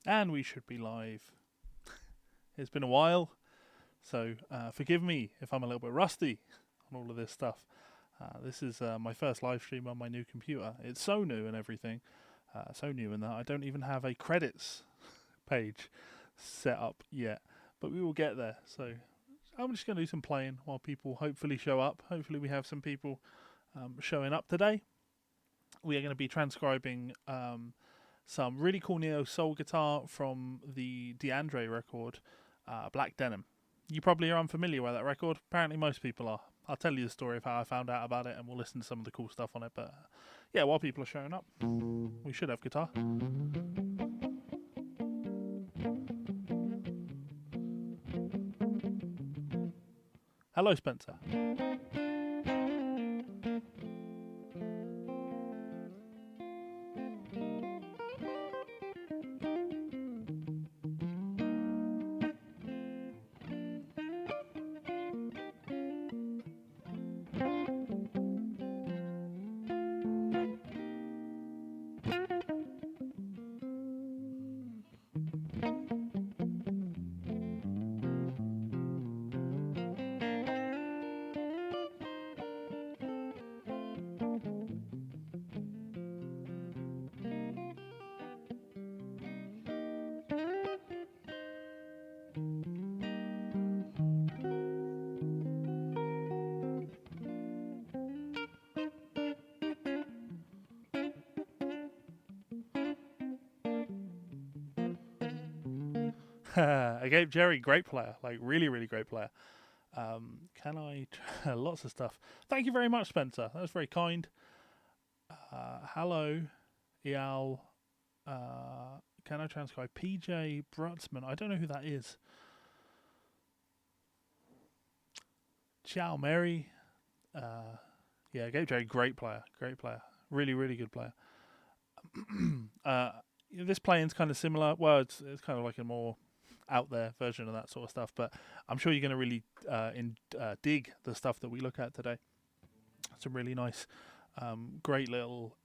And we should be live. It's been a while, so forgive me if I'm a little bit rusty on all of this stuff. This is my first live stream on my new computer. It's so new and everything. So new in that I don't even have a credits page set up yet. But we will get there. So I'm just going to do some playing while people hopefully show up. Hopefully we have some people showing up today. We are going to be transcribing some really cool neo soul guitar from the DeAndre record, Black Denim. You probably are unfamiliar with that record. Apparently most people are. I'll tell you the story of how I found out about it, and we'll listen to some of the cool stuff on it. But yeah, while people are showing up, we should have guitar. Hello, Spencer. I gave Jerry, great player, like really, really great player. Can I? Lots of stuff. Thank you very much, Spencer. That was very kind. Hello, Eyal. Can I transcribe PJ Brutzman? I don't know who that is. Ciao, Mary. Yeah, Gabe Jerry, great player, really, really good player. This playing's kind of similar. Well, it's kind of like a more out there version of that sort of stuff, but I'm sure you're going to really dig the stuff that we look at today. Some really nice, great little,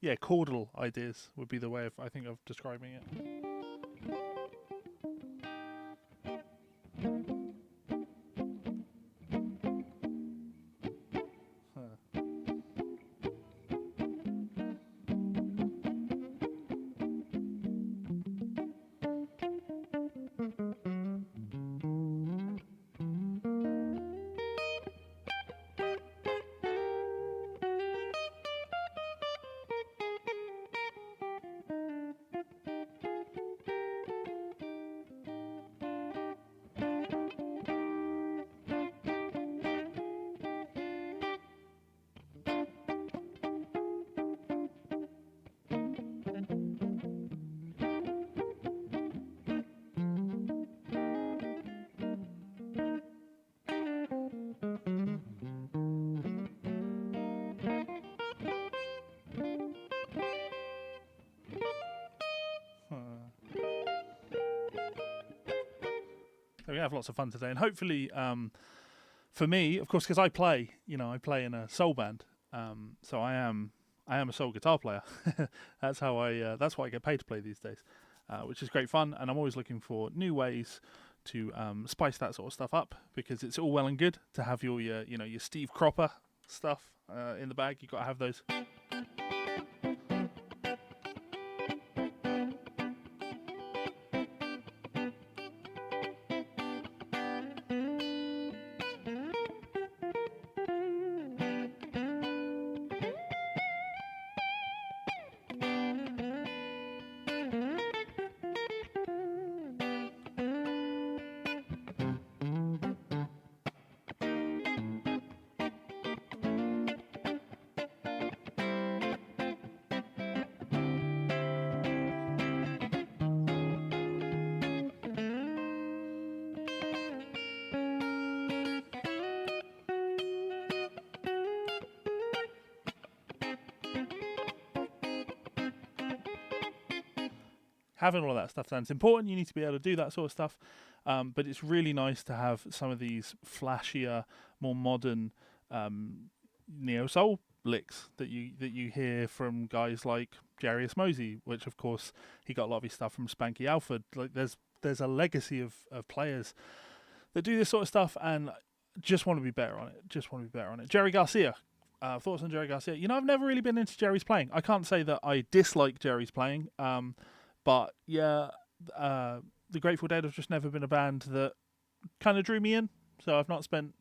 chordal ideas would be the way of describing it. We have lots of fun today, and hopefully, for me, of course, because I play in a soul band, so I am a soul guitar player. That's what I get paid to play these days, which is great fun. And I'm always looking for new ways to spice that sort of stuff up, because it's all well and good to have your Steve Cropper stuff in the bag. You got to have those. Having all of that stuff done, it's important. You need to be able to do that sort of stuff, but it's really nice to have some of these flashier, more modern neo soul licks that you hear from guys like Jerry Osmosi, which of course he got a lot of his stuff from Spanky Alford. Like there's a legacy of players that do this sort of stuff and just want to be better on it. Jerry Garcia. Thoughts on Jerry Garcia? I've never really been into Jerry's playing. I can't say that I dislike Jerry's playing, but yeah, the Grateful Dead have just never been a band that kind of drew me in. So I've not spent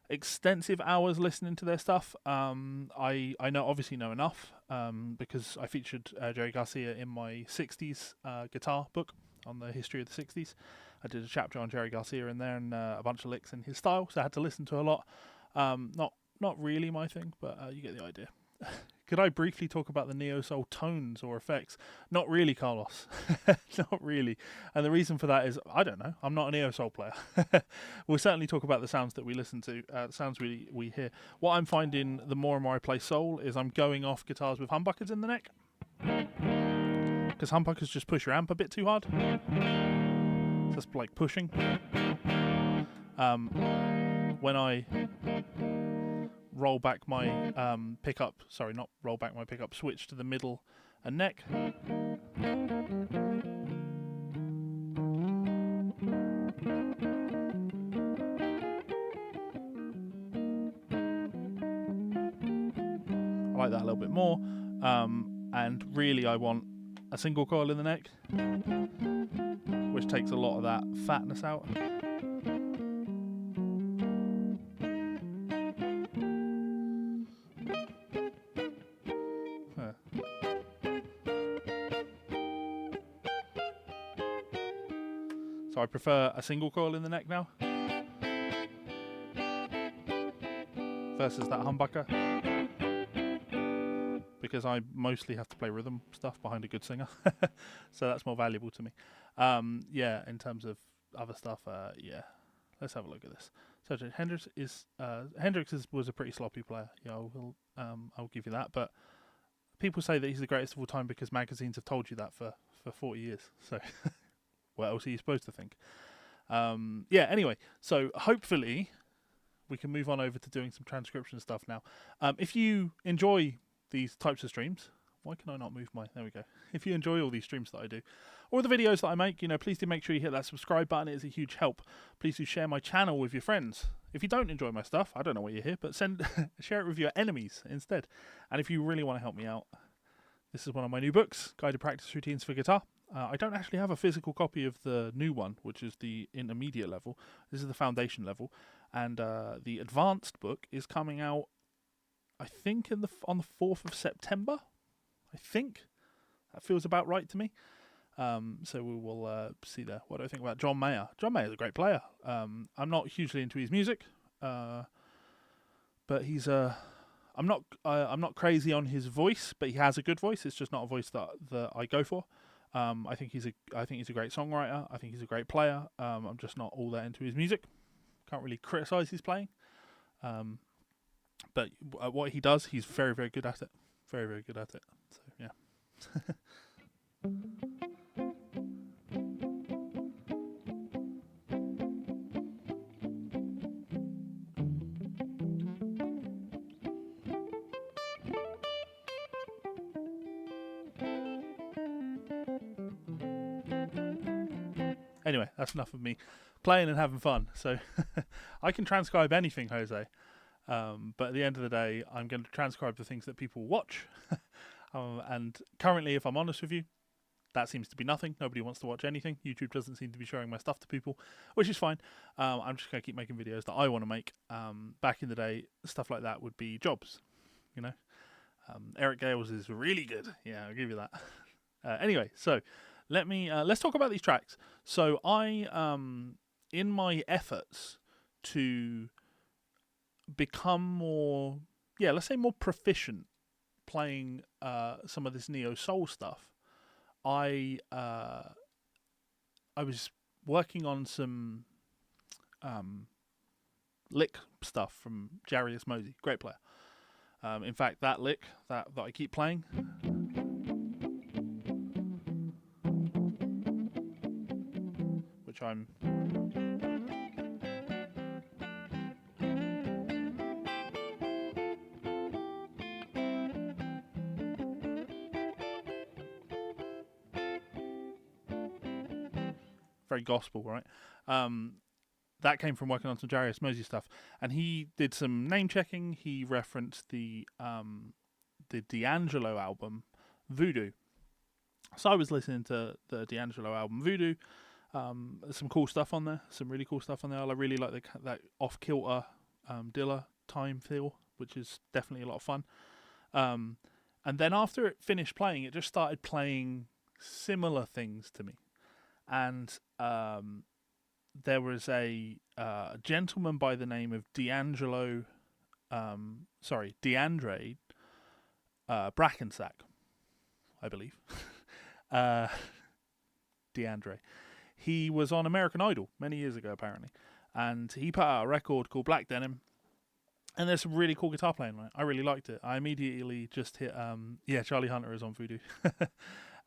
extensive hours listening to their stuff. I obviously know enough because I featured Jerry Garcia in my 60s guitar book on the history of the 60s. I did a chapter on Jerry Garcia in there and a bunch of licks in his style, so I had to listen to a lot. Not really my thing, but you get the idea. Could I briefly talk about the neo-soul tones or effects? Not really, Carlos. Not really. And the reason for that is, I don't know. I'm not a neo-soul player. We'll certainly talk about the sounds that we listen to, the sounds we hear. What I'm finding the more and more I play soul is I'm going off guitars with humbuckers in the neck. Because humbuckers just push your amp a bit too hard. So it's like pushing. When I roll back my pickup, switch to the middle and neck. I like that a little bit more, and really I want a single coil in the neck, which takes a lot of that fatness out. So I prefer a single coil in the neck now versus that humbucker, because I mostly have to play rhythm stuff behind a good singer. So that's more valuable to me. In terms of other stuff, let's have a look at this. So Hendrix was a pretty sloppy player. I'll give you that. But people say that he's the greatest of all time because magazines have told you that for 40 years. So what else are you supposed to think? Anyway, so hopefully we can move on over to doing some transcription stuff now. If you enjoy these types of streams, why can I not move there we go. If you enjoy all these streams that I do, or the videos that I make, please do make sure you hit that subscribe button. It is a huge help. Please do share my channel with your friends. If you don't enjoy my stuff, I don't know why you're here, but share it with your enemies instead. And if you really want to help me out, this is one of my new books, Guided Practice Routines for Guitar. I don't actually have a physical copy of the new one, which is the intermediate level. This is the foundation level. And the advanced book is coming out, I think, on the 4th of September. I think. That feels about right to me. So we will see there. What do I think about John Mayer? John Mayer is a great player. I'm not hugely into his music. But he's I'm not crazy on his voice, but he has a good voice. It's just not a voice that I go for. I think he's a great songwriter. I think he's a great player. I'm just not all that into his music. Can't really criticize his playing. But what he does, he's very, very good at it. Very, very good at it. So yeah. Anyway, that's enough of me playing and having fun. So I can transcribe anything, Jose. But at the end of the day, I'm going to transcribe the things that people watch. And currently, if I'm honest with you, that seems to be nothing. Nobody wants to watch anything. YouTube doesn't seem to be showing my stuff to people, which is fine. I'm just going to keep making videos that I want to make. Back in the day, stuff like that would be jobs, Eric Gales is really good. Yeah, I'll give you that. Anyway, so let's talk about these tracks. So I, in my efforts to become more, let's say more proficient playing some of this neo soul stuff, I was working on some lick stuff from Jerry Osmosi, great player. In fact, that lick that I keep playing, which I'm very gospel, right? That came from working on some Jarius Mosey stuff, and he did some name checking. He referenced the D'Angelo album, Voodoo. So I was listening to the D'Angelo album, Voodoo. Some cool stuff on there, some really cool stuff on there. I really like that off-kilter Dilla time feel, which is definitely a lot of fun. And then after it finished playing, it just started playing similar things to me. And there was a gentleman by the name of DeAndre Brackensack, I believe. DeAndre. He was on American Idol many years ago, apparently. And he put out a record called Black Denim. And there's some really cool guitar playing on it. I really liked it. I immediately just hit, Charlie Hunter is on Voodoo.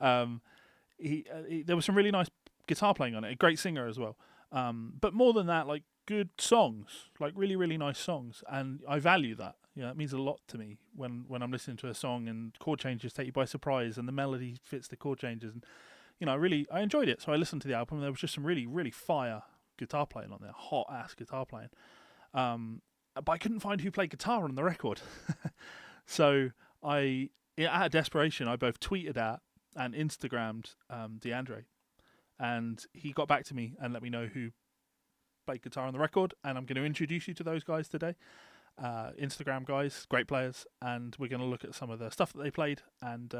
There was some really nice guitar playing on it. A great singer as well. But more than that, like good songs, like really, really nice songs. And I value that. It means a lot to me when I'm listening to a song and chord changes take you by surprise and the melody fits the chord changes. And, I enjoyed it. So I listened to the album and there was just some really, really fire guitar playing on there. Hot ass guitar playing. But I couldn't find who played guitar on the record. So out of desperation, I both tweeted at and Instagrammed DeAndre. And he got back to me and let me know who played guitar on the record. And I'm going to introduce you to those guys today. Instagram guys, great players. And we're going to look at some of the stuff that they played. And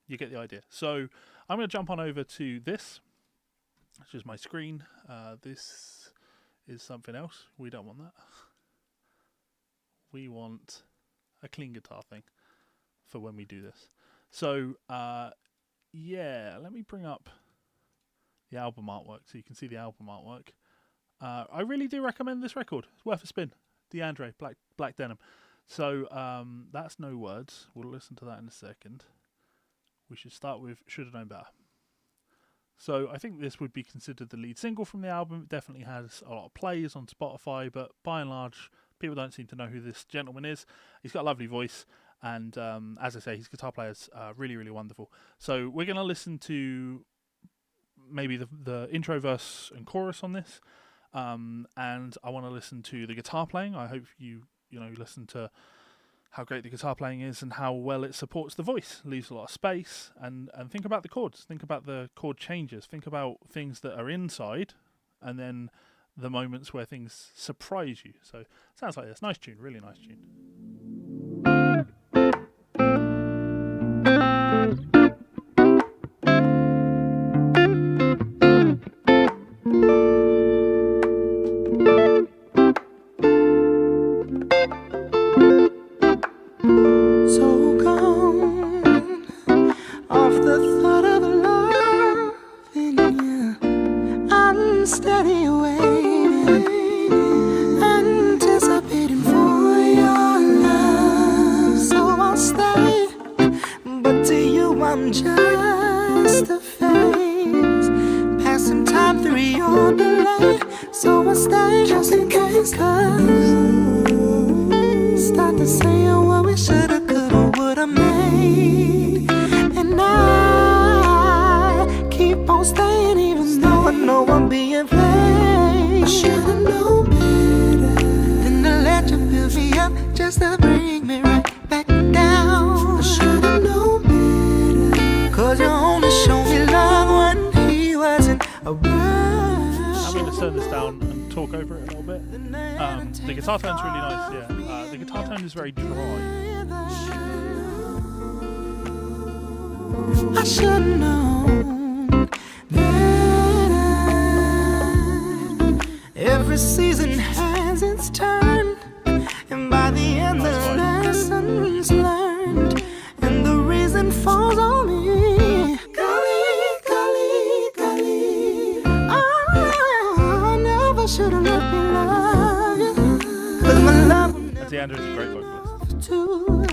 you get the idea. So I'm going to jump on over to this, which is my screen. This is something else. We don't want that. We want a clean guitar thing for when we do this. So, let me bring up the album artwork so you can see the album artwork. I really do recommend this record. It's worth a spin. DeAndre, Black Denim. So, that's No Words. We'll listen to that in a second. We should start with Should Have Known Better. So, I think this would be considered the lead single from the album. It definitely has a lot of plays on Spotify, but by and large, people don't seem to know who this gentleman is. He's got a lovely voice, and as I say, his guitar player's really, really wonderful. So we're going to listen to maybe the intro, verse, and chorus on this, and I want to listen to the guitar playing. I hope you listen to how great the guitar playing is and how well it supports the voice. It leaves a lot of space, and think about the chords. Think about the chord changes. Think about things that are inside, and then the moments where things surprise you. So sounds like this. Nice tune, really nice tune. So gone off the thought of loving you. I'm steady away. Anticipating for your love, so I'll stay. But to you, I'm just a phase, passing time through your delay. So I'll stay just in case. 'Cause start to say what we shoulda, coulda, woulda made, and I keep on staying even though I know I'm being played. I shoulda known better than to let you build me up just to bring me right back down. I shoulda known better, 'cause you only showed me love when he wasn't around. I'm going to turn this down and talk over it a little bit. The guitar tone's really nice, the guitar tone is very dry. I should've known better. Every season has its turn, and by the end the lessons learned, and the reason falls on me. Golly, golly, golly, I never should've let me love you, 'cause my love will never DeAndre's a great vocalist. to.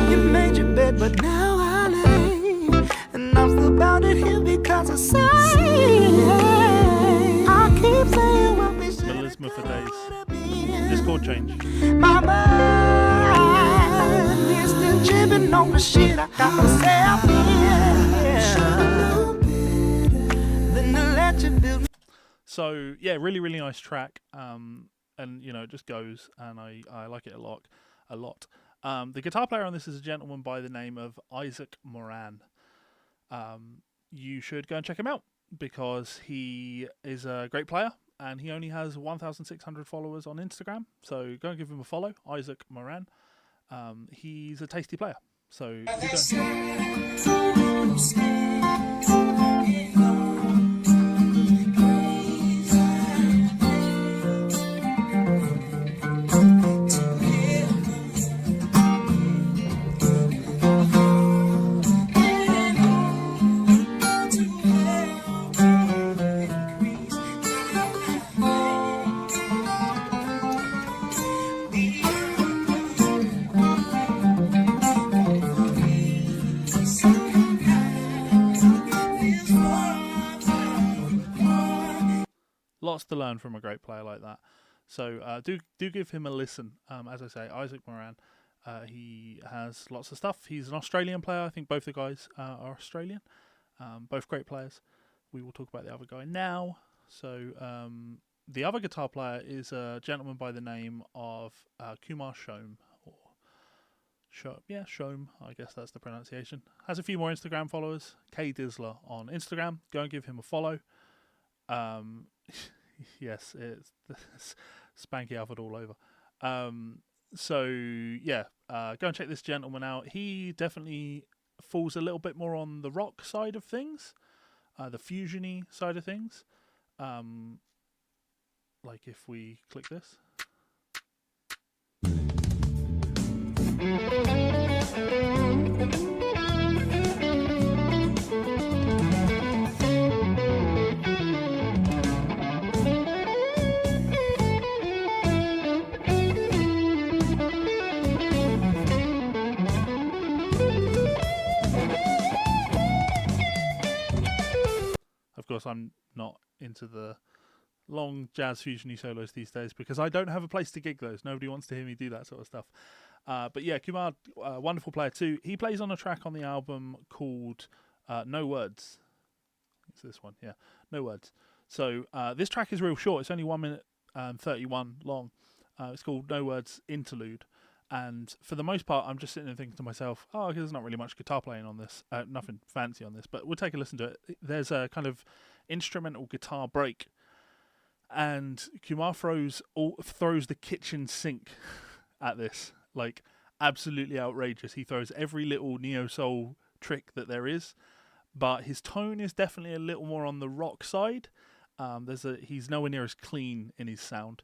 You made your bed, but now I lay, and I'm still bound it here because I say I keep saying what we should. Melisma for days. This chord change. My mind is still tripping on the shit I got myself in. Then to let that you built. So yeah, really, really nice track. And you know, it just goes, and I like it a lot. The guitar player on this is a gentleman by the name of Isaac Moran. You should go and check him out because he is a great player, and he only has 1,600 followers on Instagram. So go and give him a follow, Isaac Moran. He's a tasty player. So you lots to learn from a great player like that. So do give him a listen. As I say, Isaac Moran, he has lots of stuff. He's an Australian player. I think both the guys are Australian. Both great players. We will talk about the other guy now. So the other guitar player is a gentleman by the name of Kumar Shome. Shome, I guess that's the pronunciation. Has a few more Instagram followers. K Dizzler on Instagram. Go and give him a follow. Yes, it's Spanky Alfred all over. So yeah, go and check this gentleman out. He definitely falls a little bit more on the rock side of things, the fusiony side of things. Like if we click this. Of course, I'm not into the long jazz fusiony solos these days because I don't have a place to gig those. Nobody wants to hear me do that sort of stuff. But yeah, Kumar, wonderful player too. He plays on a track on the album called No Words. It's this one, yeah, No Words. So this track is real short. It's only 1 minute and 31 long. It's called No Words Interlude. And for the most part, I'm just sitting there thinking to myself, oh, there's not really much guitar playing on this. Nothing fancy on this, but we'll take a listen to it. There's a kind of instrumental guitar break. And Kumar throws the kitchen sink at this. Like, absolutely outrageous. He throws every little neo-soul trick that there is. But his tone is definitely a little more on the rock side. He's nowhere near as clean in his sound.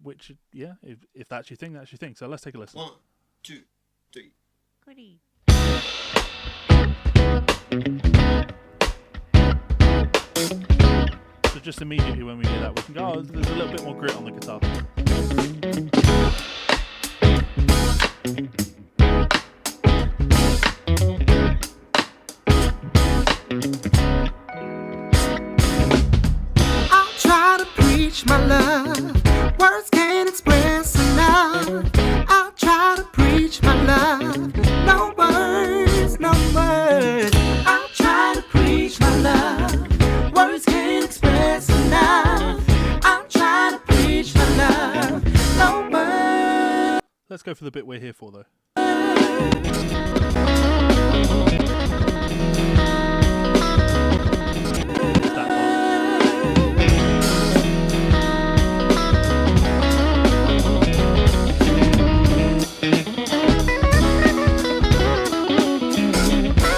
Which, yeah, if that's your thing, that's your thing. So let's take a listen. 1, 2, 3. Goody. So just immediately when we hear that, we can go, oh, there's a little bit more grit on the guitar. I'll try to preach my love. Words can't express enough. I'll try to preach my love. No words, no words. I'll try to preach my love. Words can't express enough. I'll try to preach my love. No words. Let's go for the bit we're here for, though. That part.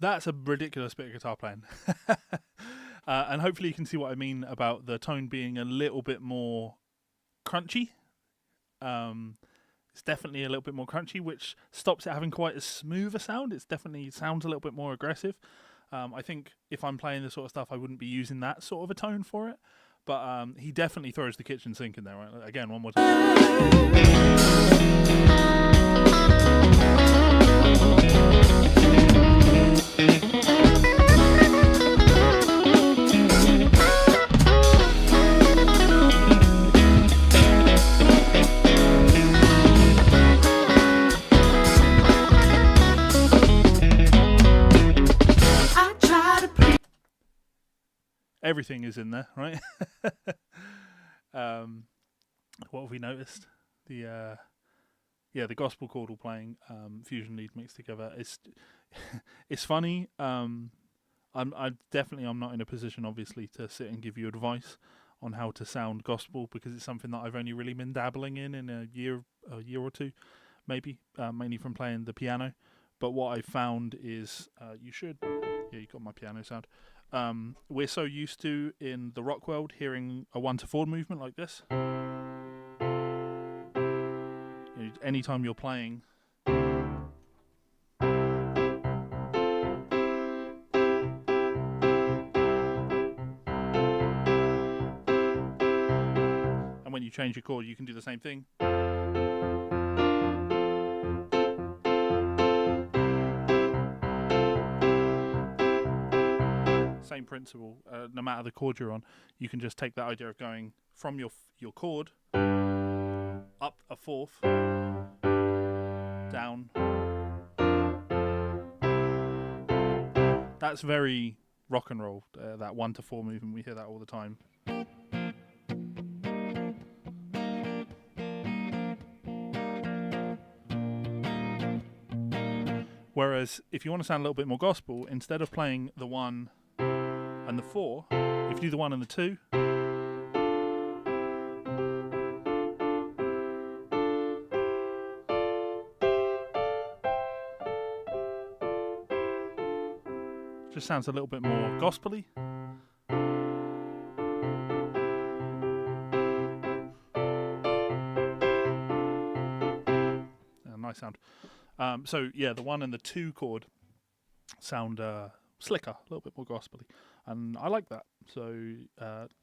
That's a ridiculous bit of guitar playing. And hopefully you can see what I mean about the tone being a little bit more crunchy. It's definitely a little bit more crunchy, which stops it having quite as smooth a sound. It definitely sounds a little bit more aggressive. I think if I'm playing this sort of stuff, I wouldn't be using that sort of a tone for it. But he definitely throws the kitchen sink in there. Right? Again, one more time. everything is in there, right? What have we noticed? The gospel chord playing, fusion lead mixed together. It's funny. I'm not in a position, obviously, to sit and give you advice on how to sound gospel, because it's something that I've only really been dabbling in a year or two, maybe, mainly from playing the piano. But what I found is you got my piano sound. We're so used to, in the rock world, hearing a 1-4 movement like this. Anytime you're playing, and when you change your chord, you can do the same thing. Same principle. No matter the chord you're on, you can just take that idea of going from your chord up a fourth, down. That's very rock and roll. That 1-4 movement, we hear that all the time. Whereas if you want to sound a little bit more gospel, instead of playing the 1 and the 4, if you do the 1 and the 2, just sounds a little bit more gospel-y. Nice sound. So yeah, the 1 and the 2 chord sound slicker, a little bit more gospel-y, and I like that. So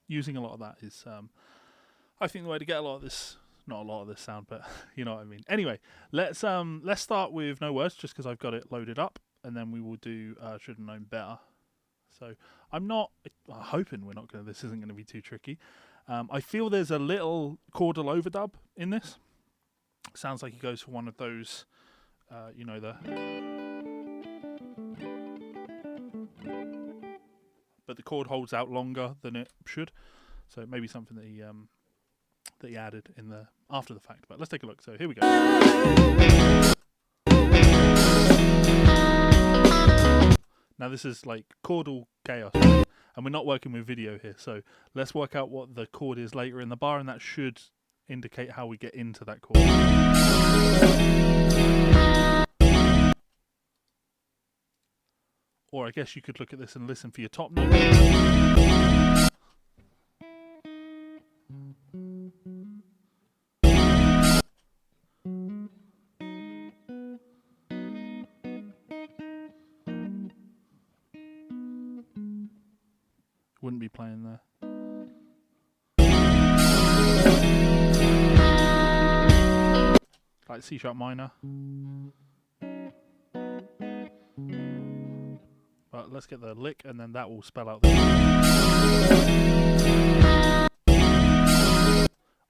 using a lot of that is, I think, the way to get a lot of this. Not a lot of this sound, but you know what I mean. Anyway, let's start with No Words, just because I've got it loaded up, and then we will do Should Have Known Better. So I'm hoping this isn't going to be too tricky. I feel there's a little chordal overdub in this. Sounds like he goes for one of those, but the chord holds out longer than it should. So it may be something that he added in after the fact. But let's take a look. So here we go. Now this is like chordal chaos, and we're not working with video here. So let's work out what the chord is later in the bar, and that should indicate how we get into that chord. Or I guess you could look at this and listen for your top note. Wouldn't be playing there. Like C sharp minor. But let's get the lick, and then that will spell out the.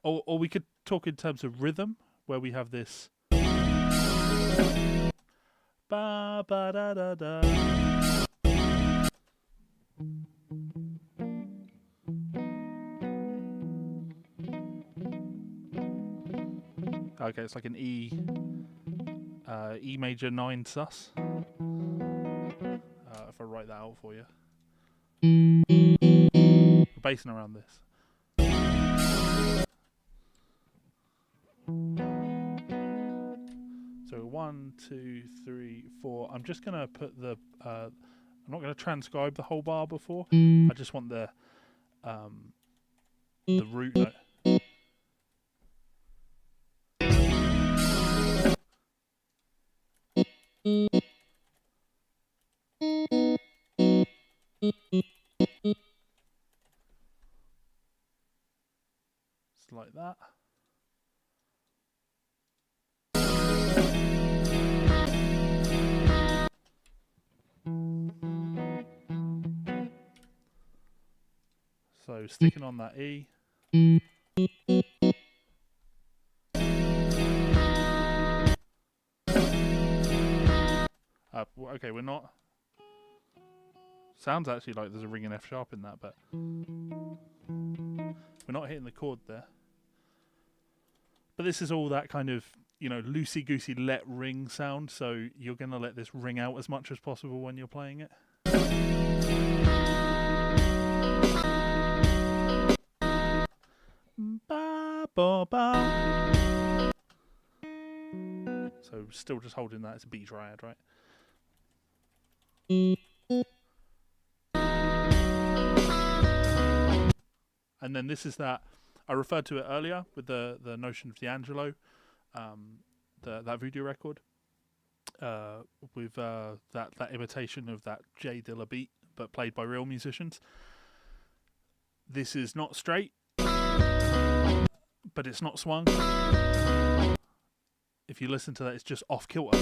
Or we could talk in terms of rhythm, where we have this. Ba ba da da da. Okay, it's like an E major 9 sus. If I write that out for you. We're basing around this. So 1, 2, 3, 4. I'm just gonna put the. I'm not gonna transcribe the whole bar before. I just want the root note. It's like that. So sticking on that E. Okay, we're not. Sounds actually like there's a ring in F sharp in that, but we're not hitting the chord there. But this is all that kind of, you know, loosey-goosey let ring sound, so you're going to let this ring out as much as possible when you're playing it. Ba, ba, ba. So still just holding that. It's a B triad, right? And then this is that, I referred to it earlier with the notion of DeAndre, that voodoo record, with that imitation of that J Dilla beat, but played by real musicians. This is not straight, but it's not swung. If you listen to that, it's just off kilter.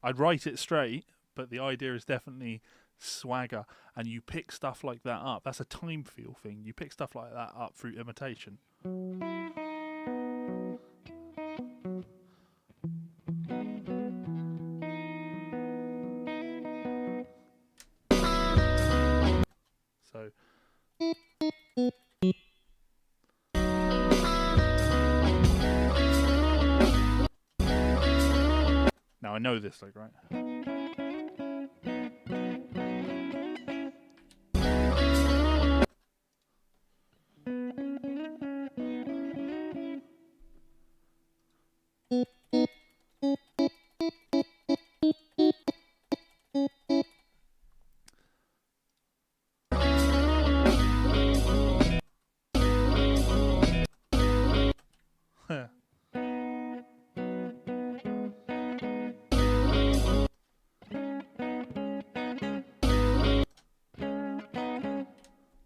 I'd write it straight, but the idea is definitely swagger, and you pick stuff like that up. That's a time feel thing. You pick stuff like that up through imitation. So now I know this, like, right?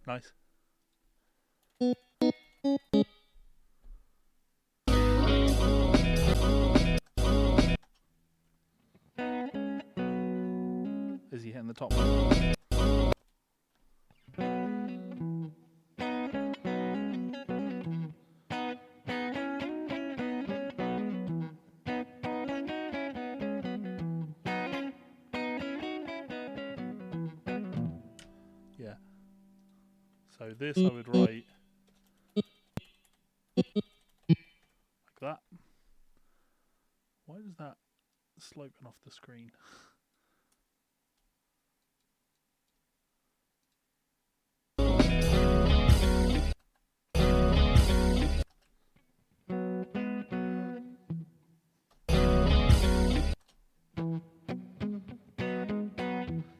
Nice. Is he hitting the top one? Yeah. So this I would write like that. Why is that sloping off the screen?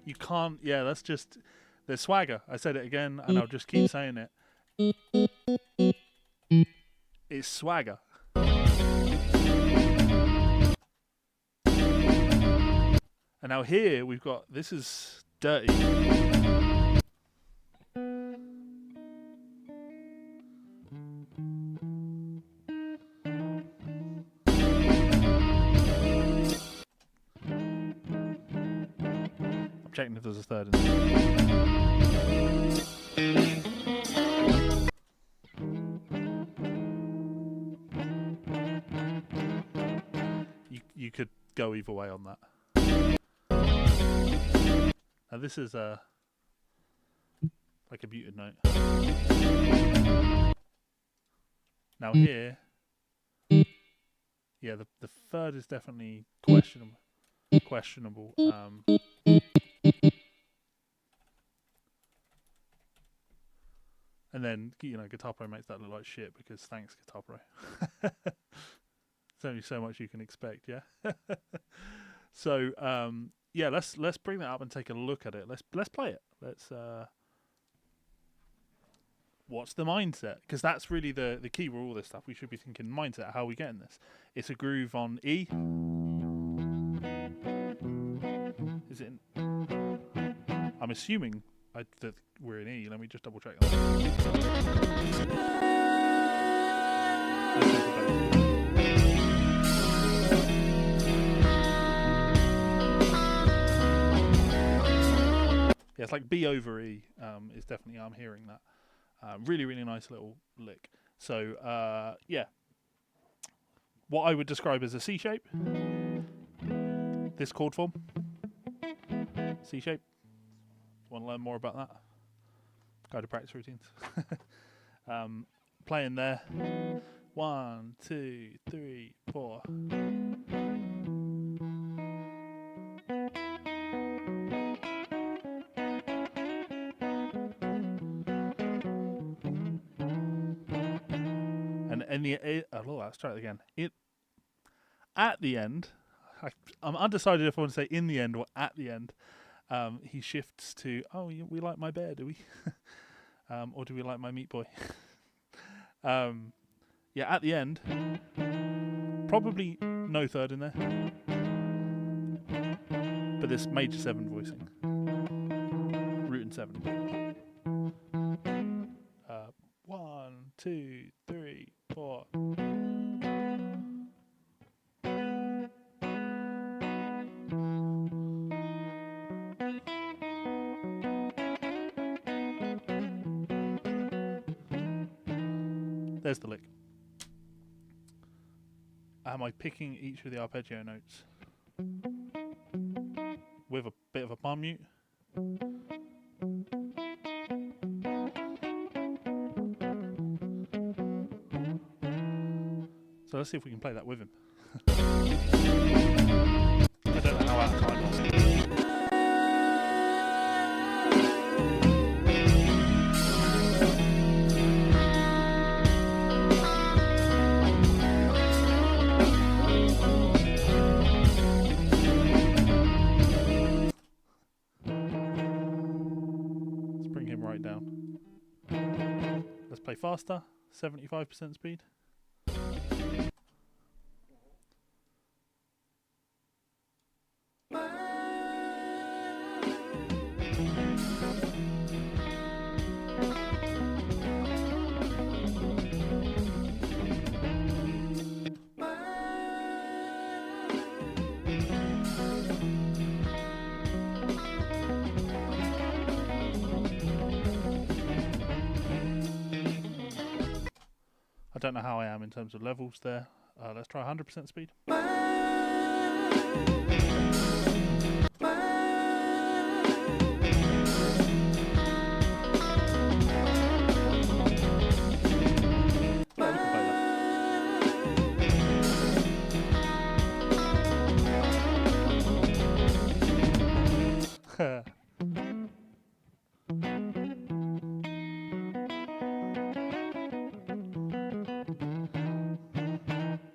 You can't, yeah, that's just, there's swagger. I said it again, and I'll just keep saying it. It's swagger. And now here we've got, this is dirty. I'm checking if there's a third in there. You could go either way on that. Now this is like a muted note. Now here, yeah, the third is definitely questionable. And then, you know, Guitar Pro makes that look like shit because thanks, Guitar Pro. There's only so much you can expect, yeah. So yeah, let's bring that up and take a look at it. Let's play it. Let's what's the mindset? Because that's really the key with all this stuff. We should be thinking mindset. How are we getting this? It's a groove on E. Is it? I'm assuming that we're in E. Let me just double check that. Yeah, it's like B over E is definitely, I'm hearing that. Really, really nice little lick. So yeah, what I would describe as a C shape. This chord form, C shape. Want to learn more about that? Go to practice routines. Playing there. 1, 2, 3, 4. And let's try it again. At the end, I'm undecided if I want to say in the end or at the end. He shifts to, we like my bear, do we? Or do we like my meat boy? Yeah, at the end, probably no third in there, but this major 7 voicing, root and 7. 1, 2, 3, 4. There's the lick. Am I picking each of the arpeggio notes with a bit of a palm mute? So let's see if we can play that with him. I don't know how out of time I'll see. Let's bring him right down. Let's play faster, 75% speed. I don't know how I am in terms of levels there. Let's try 100% speed.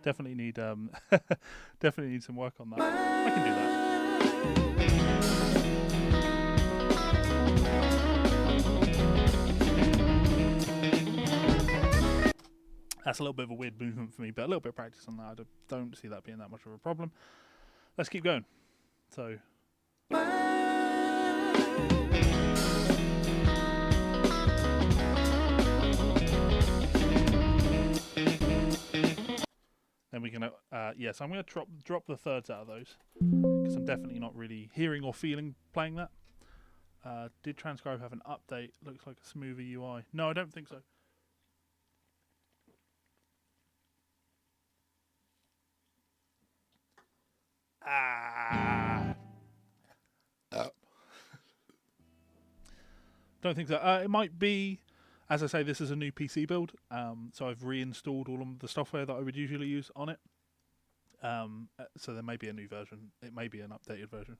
Definitely need definitely need some work on that. I can do that. That's a little bit of a weird movement for me, but a little bit of practice on that. I don't see that being that much of a problem. Let's keep going. So. Then we can, so I'm going to drop the thirds out of those because I'm definitely not really hearing or feeling playing that. Did Transcribe have an update? Looks like a smoother UI. No, I don't think so. Don't think so. It might be. As I say, this is a new PC build, so I've reinstalled all of the software that I would usually use on it. So there may be a new version. It may be an updated version.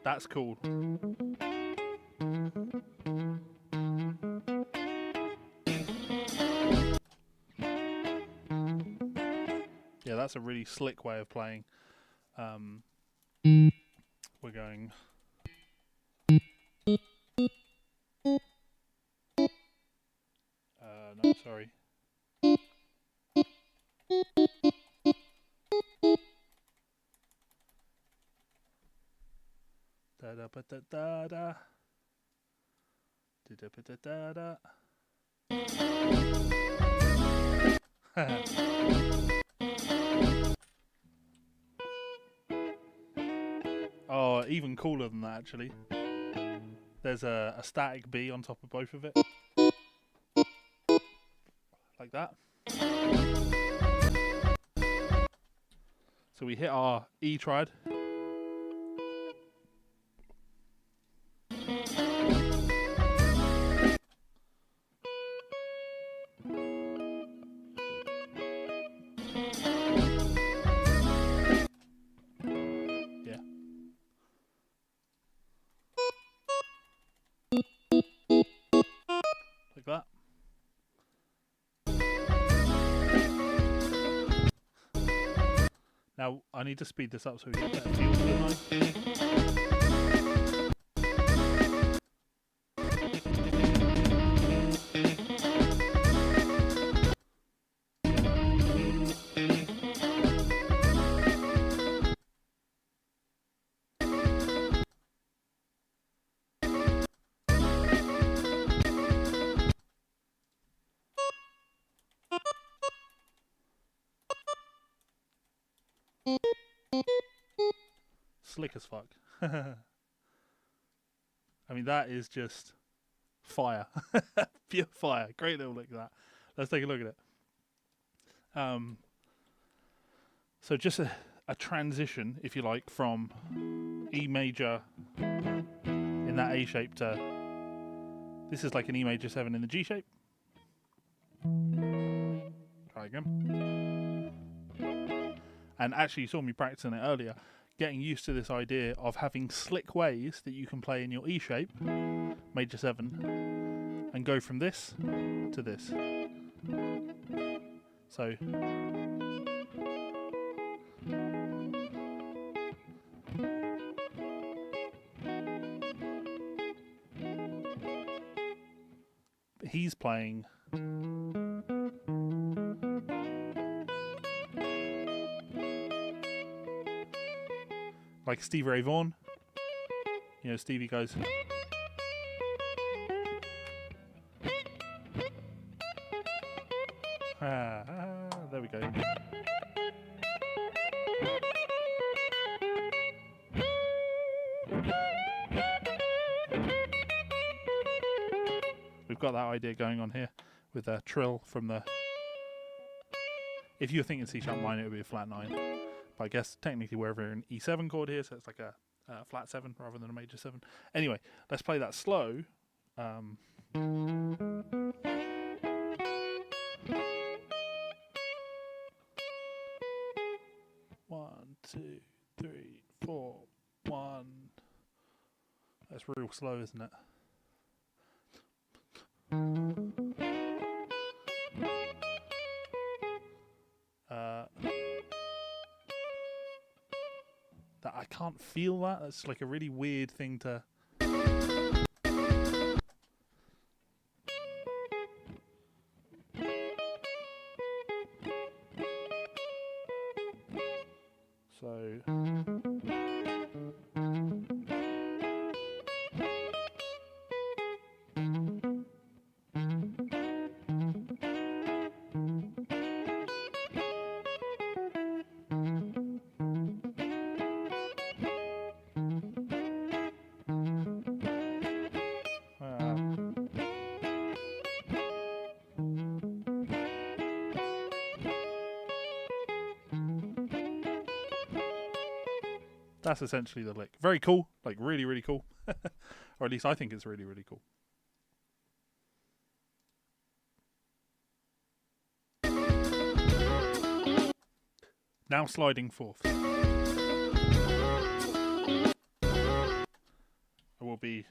That's cool. Yeah, that's a really slick way of playing. We're going. No, sorry. Da da ba da da da. Da da ba da da da. Oh, even cooler than that actually. There's a static B on top of both of it. Like that. So we hit our E triad. Yeah. Like that. Now, I need to speed this up so we get better feel for the knife. Slick as fuck. I mean, that is just fire. Pure fire. Great little lick that. Let's take a look at it. So just a transition, if you like, from E major in that A shape to this is like an E major 7 in the G shape. Try again. And actually, you saw me practicing it earlier. Getting used to this idea of having slick ways that you can play in your E shape, major 7, and go from this to this. So he's playing like Stevie Ray Vaughan. You know, Stevie goes. There we go. We've got that idea going on here with a trill from the. If you were thinking C sharp minor, it would be a flat 9. But I guess technically we're over an E7 chord here, so it's like a flat 7 rather than a major 7. Anyway, let's play that slow. 1, 2, 3, 4, 1. That's real slow, isn't it? That I can't feel that. That's like a really weird thing to. So. That's essentially the lick. Very cool. Like, really, really cool. Or at least I think it's really, really cool. Now sliding fourth. I will be...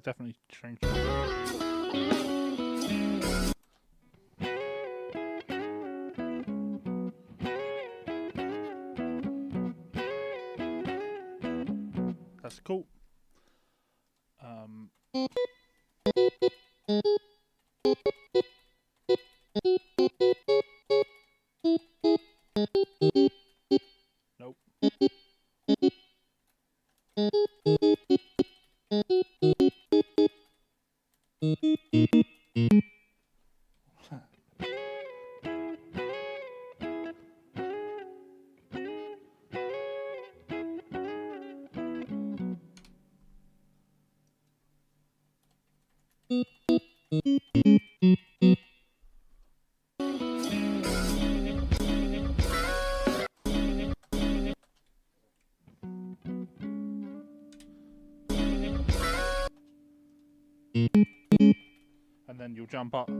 definitely strings. That's cool. Nope. And then you'll jump up.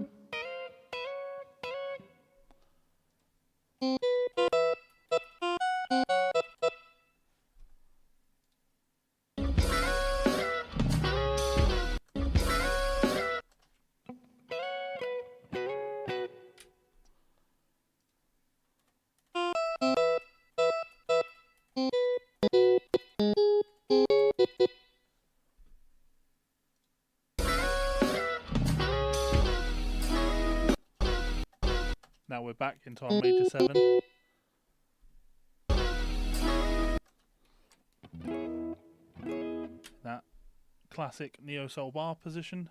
Now we're back into our major 7. That classic neo soul bar position.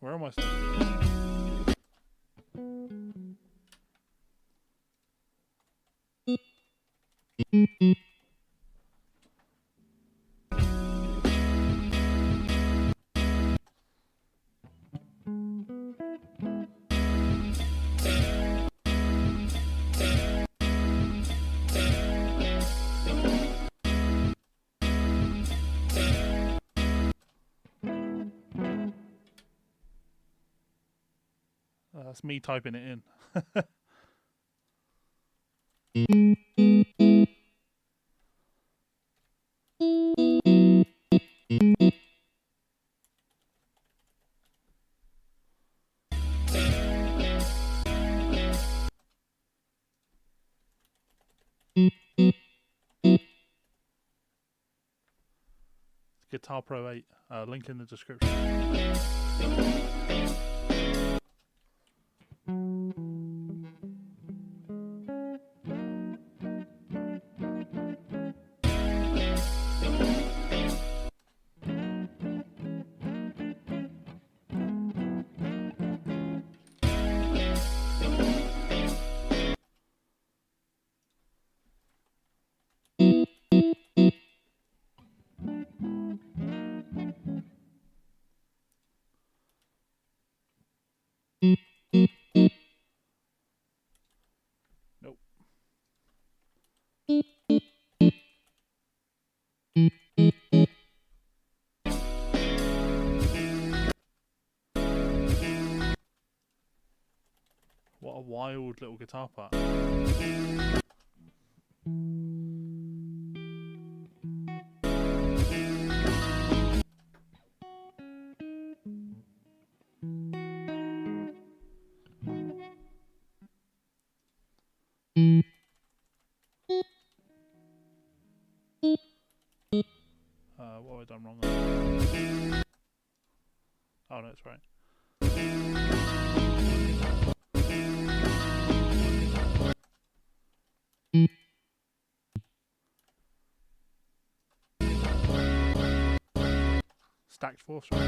We're almost done. That's me typing it in. Guitar Pro 8, link in the description. Nope. What a wild little guitar part. What have I done wrong? Oh no, it's right. stacked fourths, right?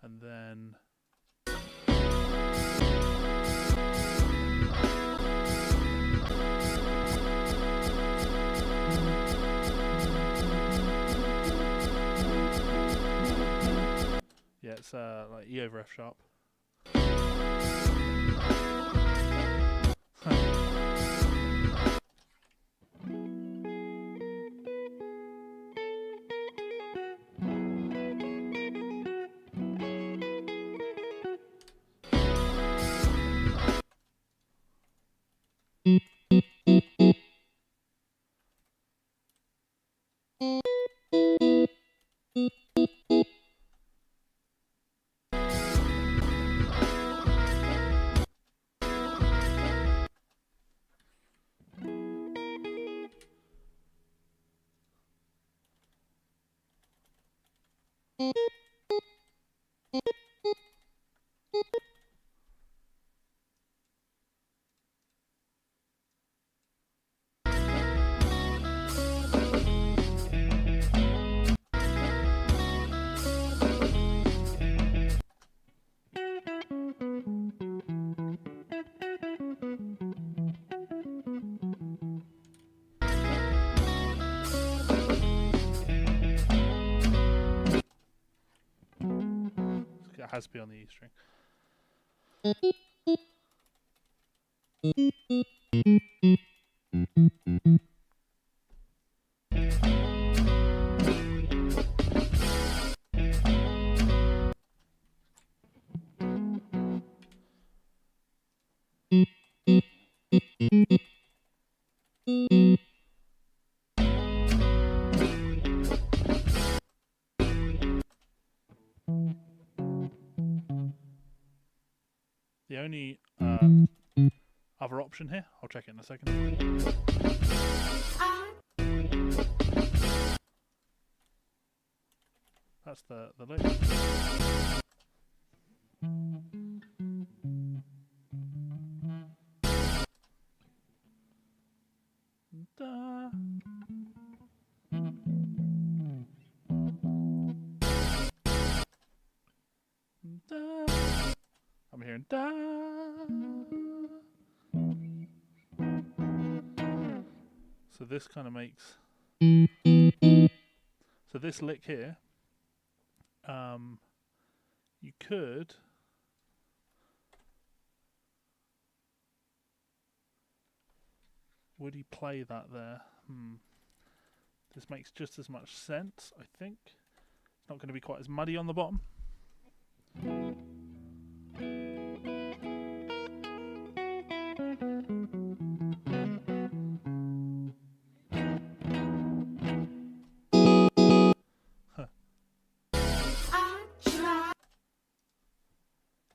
And then yeah, it's like E over F sharp. It has to be on the E string. The only other option here, I'll check it in a second. That's the lick. Da. Da. I'm hearing da. So this kind of makes. So this lick here, you could. Would he play that there? This makes just as much sense, I think. It's not going to be quite as muddy on the bottom.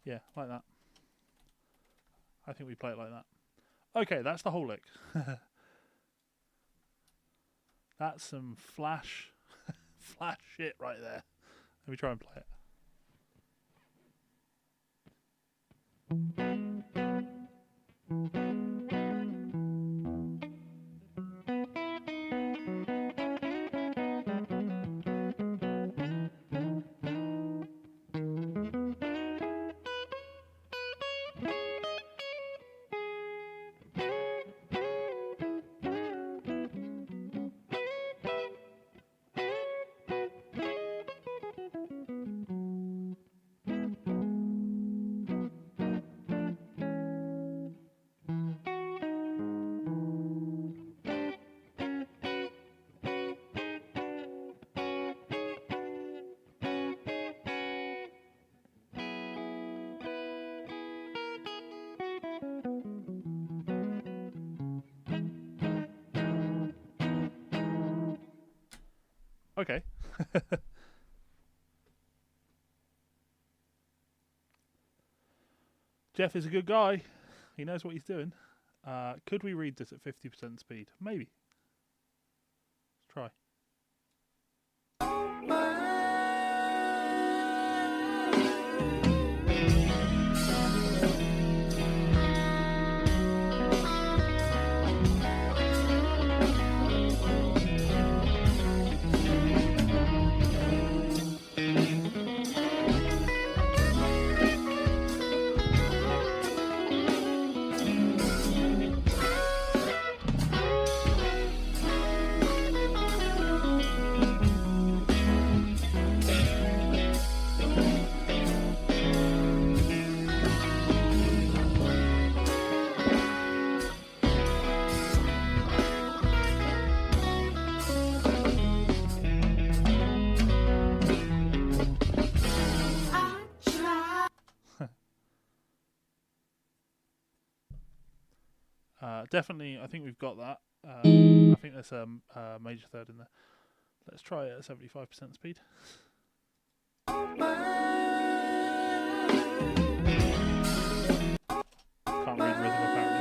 Yeah, like that. I think we play it like that. Okay, that's the whole lick. That's some flash shit right there. Let me try and play it. Okay. Jeff is a good guy. He knows what he's doing. Could we read this at 50% speed? Maybe. Let's try. Definitely, I think we've got that. I think there's a major third in there. Let's try it at 75% speed. Can't read rhythm apparently.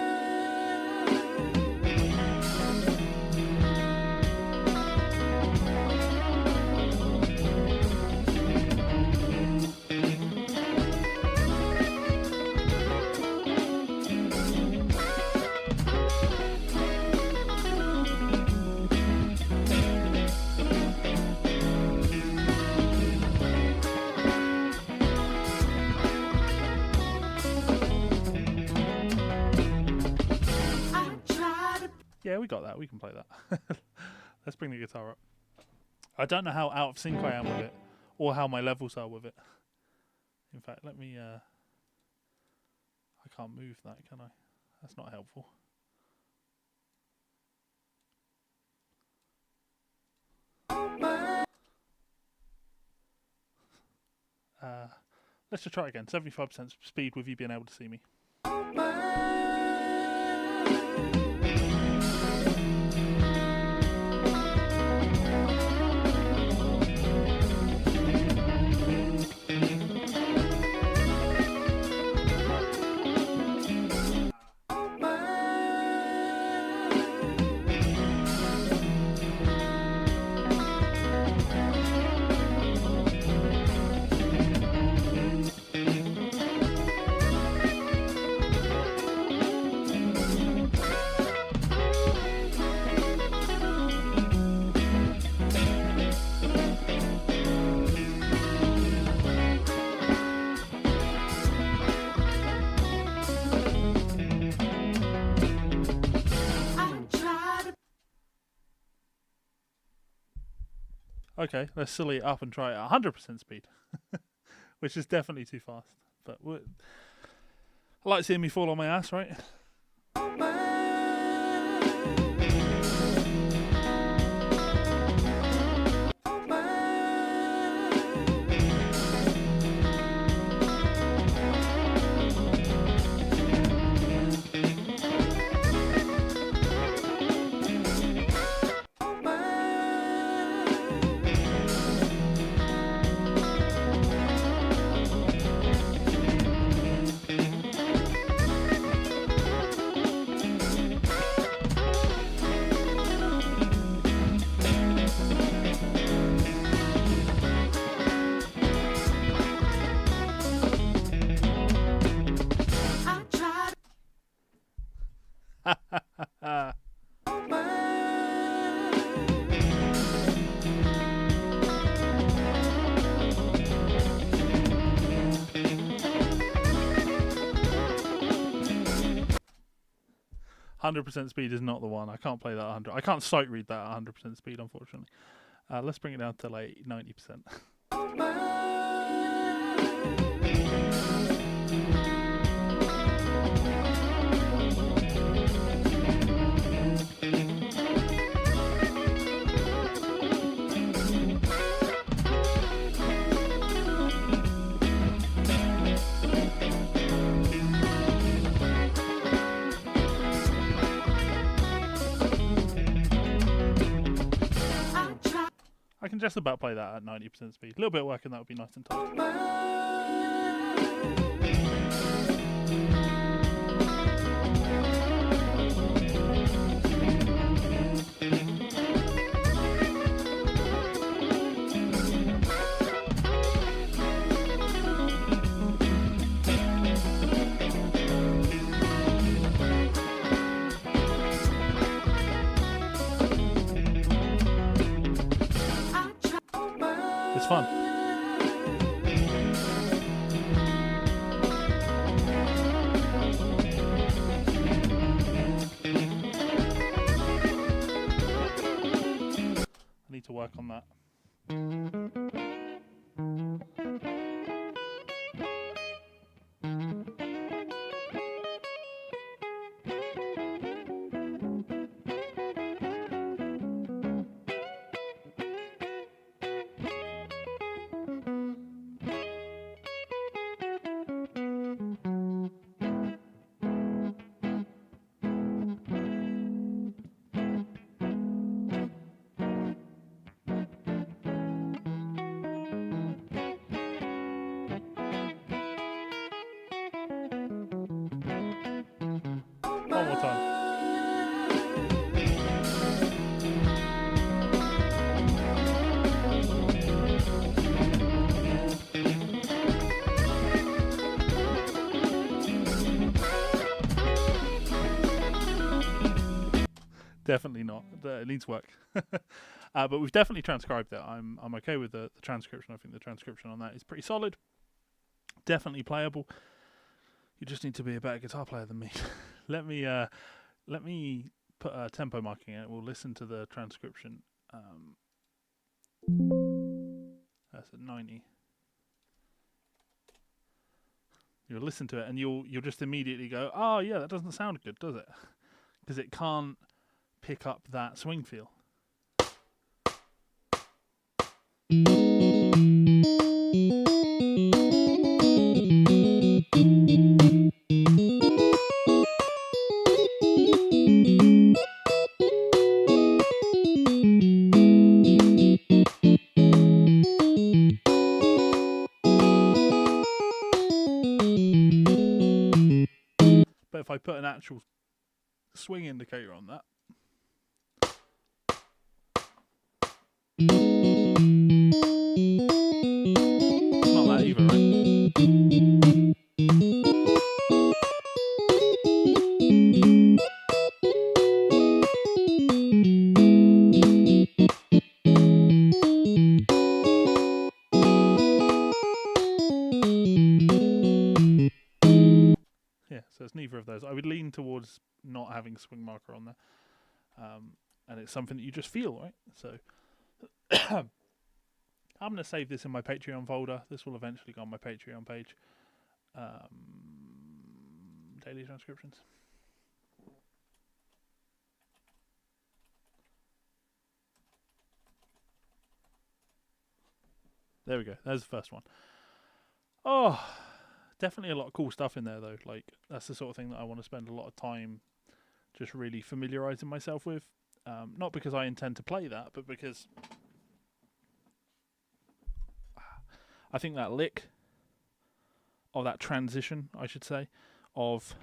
Yeah, we got that. We can play that. Let's bring the guitar up. I don't know how out of sync I am with it, or how my levels are with it. In fact, let me... I can't move that, can I? That's not helpful. Let's just try it again. 75% speed with you being able to see me. Okay, let's silly it up and try it at 100% speed, which is definitely too fast. But I like seeing me fall on my ass, right? 100% speed is not the one. I can't play that 100. I can't sight read that at 100% speed, unfortunately. Let's bring it down to like 90%. I can just about play that at 90% speed. A little bit of work and that would be nice and tight. fun. I need to work on that. One more time. Definitely not. It needs work. But we've definitely transcribed it. I'm okay with the transcription. I think the transcription on that is pretty solid. Definitely playable. You just need to be a better guitar player than me. Let me put a tempo marking in it. We'll listen to the transcription. That's at 90. You'll listen to it and you'll just immediately go, oh yeah, that doesn't sound good, does it? Because it can't pick up that swing feel. But if I put an actual swing indicator on that, it's not that either, right? Yeah, so it's neither of those. I would lean towards not having a swing marker on there. And it's something that you just feel, right? So I'm going to save this in my Patreon folder. This will eventually go on my Patreon page. Daily transcriptions. There we go. There's the first one. Oh, definitely a lot of cool stuff in there, though. Like, that's the sort of thing that I want to spend a lot of time just really familiarizing myself with. Not because I intend to play that, but because I think that lick, or that transition, I should say, of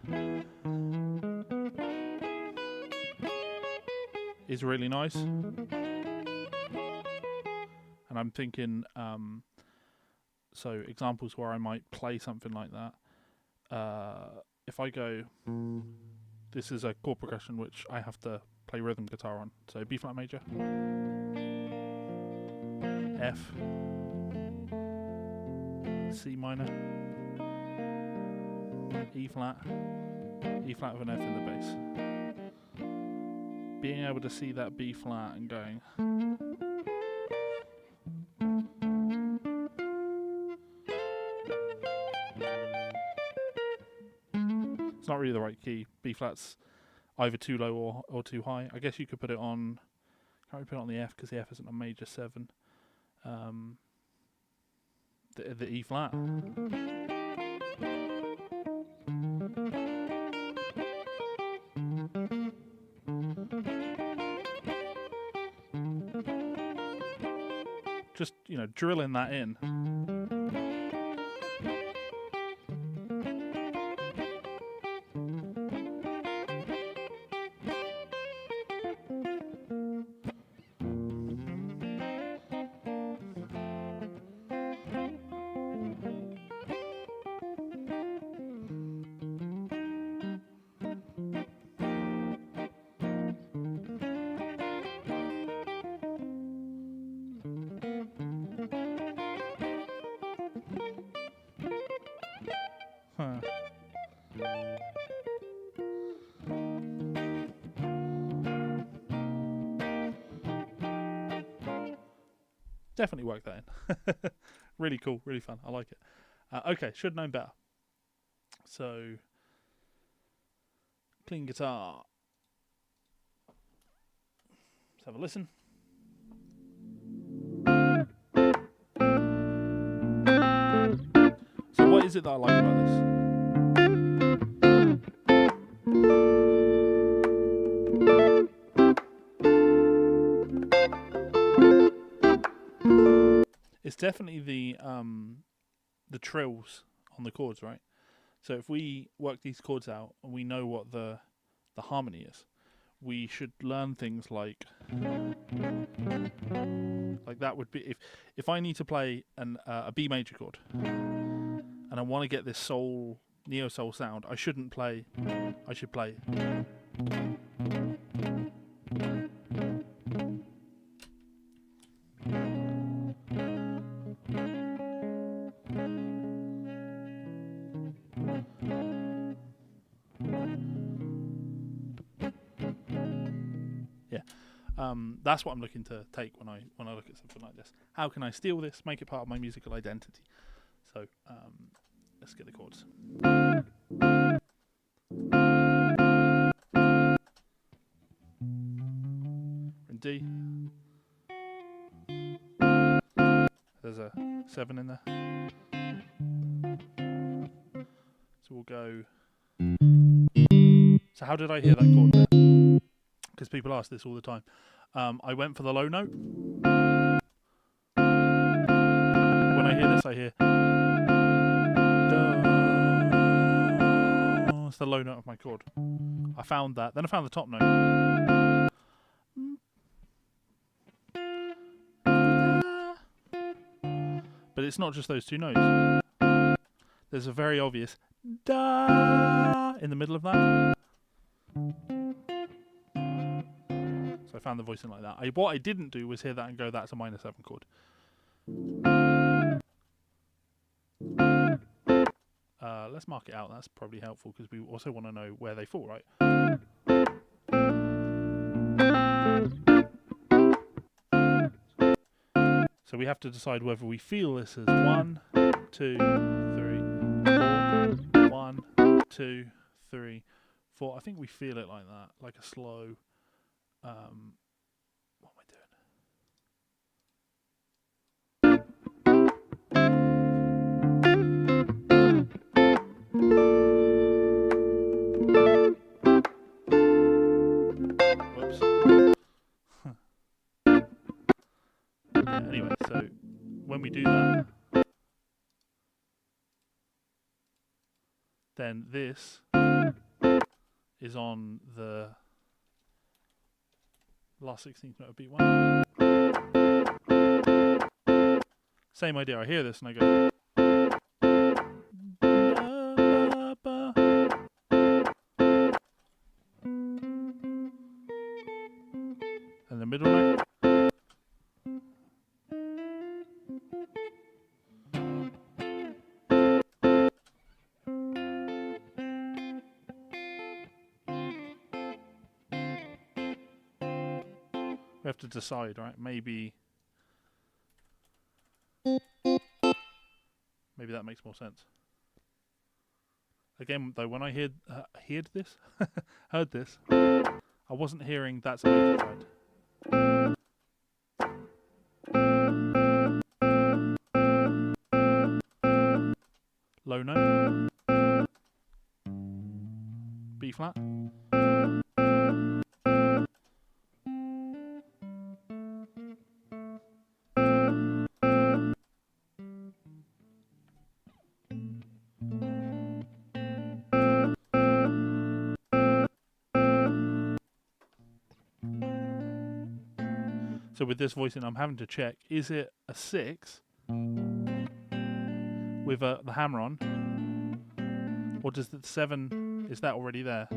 is really nice. And I'm thinking, so examples where I might play something like that. If I go, this is a chord progression which I have to play rhythm guitar on. So B flat major, F, C minor, E flat with an F in the bass. Being able to see that B flat and going, it's not really the right key. B flat's either too low or too high. I guess you could put it on, can't really put it on the F because the F isn't a major 7. The E flat. Just, drilling that in. definitely work that in. Really cool, really fun. I like it. Okay, should have known better. So, clean guitar. Let's have a listen. So what is it that I like about this? It's definitely the trills on the chords, right? So if we work these chords out and we know what the harmony is, we should learn things like that would be if I need to play a B major chord and I want to get this soul, neo soul sound, I should play. That's what I'm looking to take when I look at something like this. How can I steal this, make it part of my musical identity? So let's get the chords. In D. There's a 7 in there. So we'll go. So how did I hear that chord there? Because people ask this all the time. I went for the low note. When I hear this, I hear do. It's the low note of my chord. I found that. Then I found the top note. But it's not just those two notes. There's a very obvious da in the middle of that. So I found the voicing like that. What I didn't do was hear that and go, that's a minor 7 chord. Let's mark it out. That's probably helpful because we also want to know where they fall, right? So we have to decide whether we feel this as 1, 2, 3, 4. 1, 2, 3, 4. I think we feel it like that, like a slow. What am I doing? Whoops. Yeah, anyway, so when we do that, then this is on the last 16th note of beat 1. Same idea. I hear this and I go. And the middle note. We have to decide, right? Maybe that makes more sense. Again, though, when I heard this, I wasn't hearing that's a major third. Low note, B flat. So with this voicing, I'm having to check, is it a 6 with the hammer on? Or does the 7, is that already there?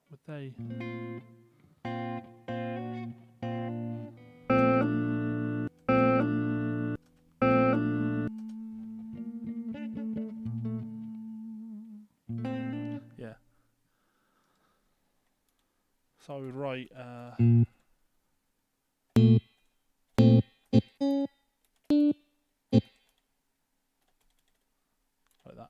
Would they... write like that.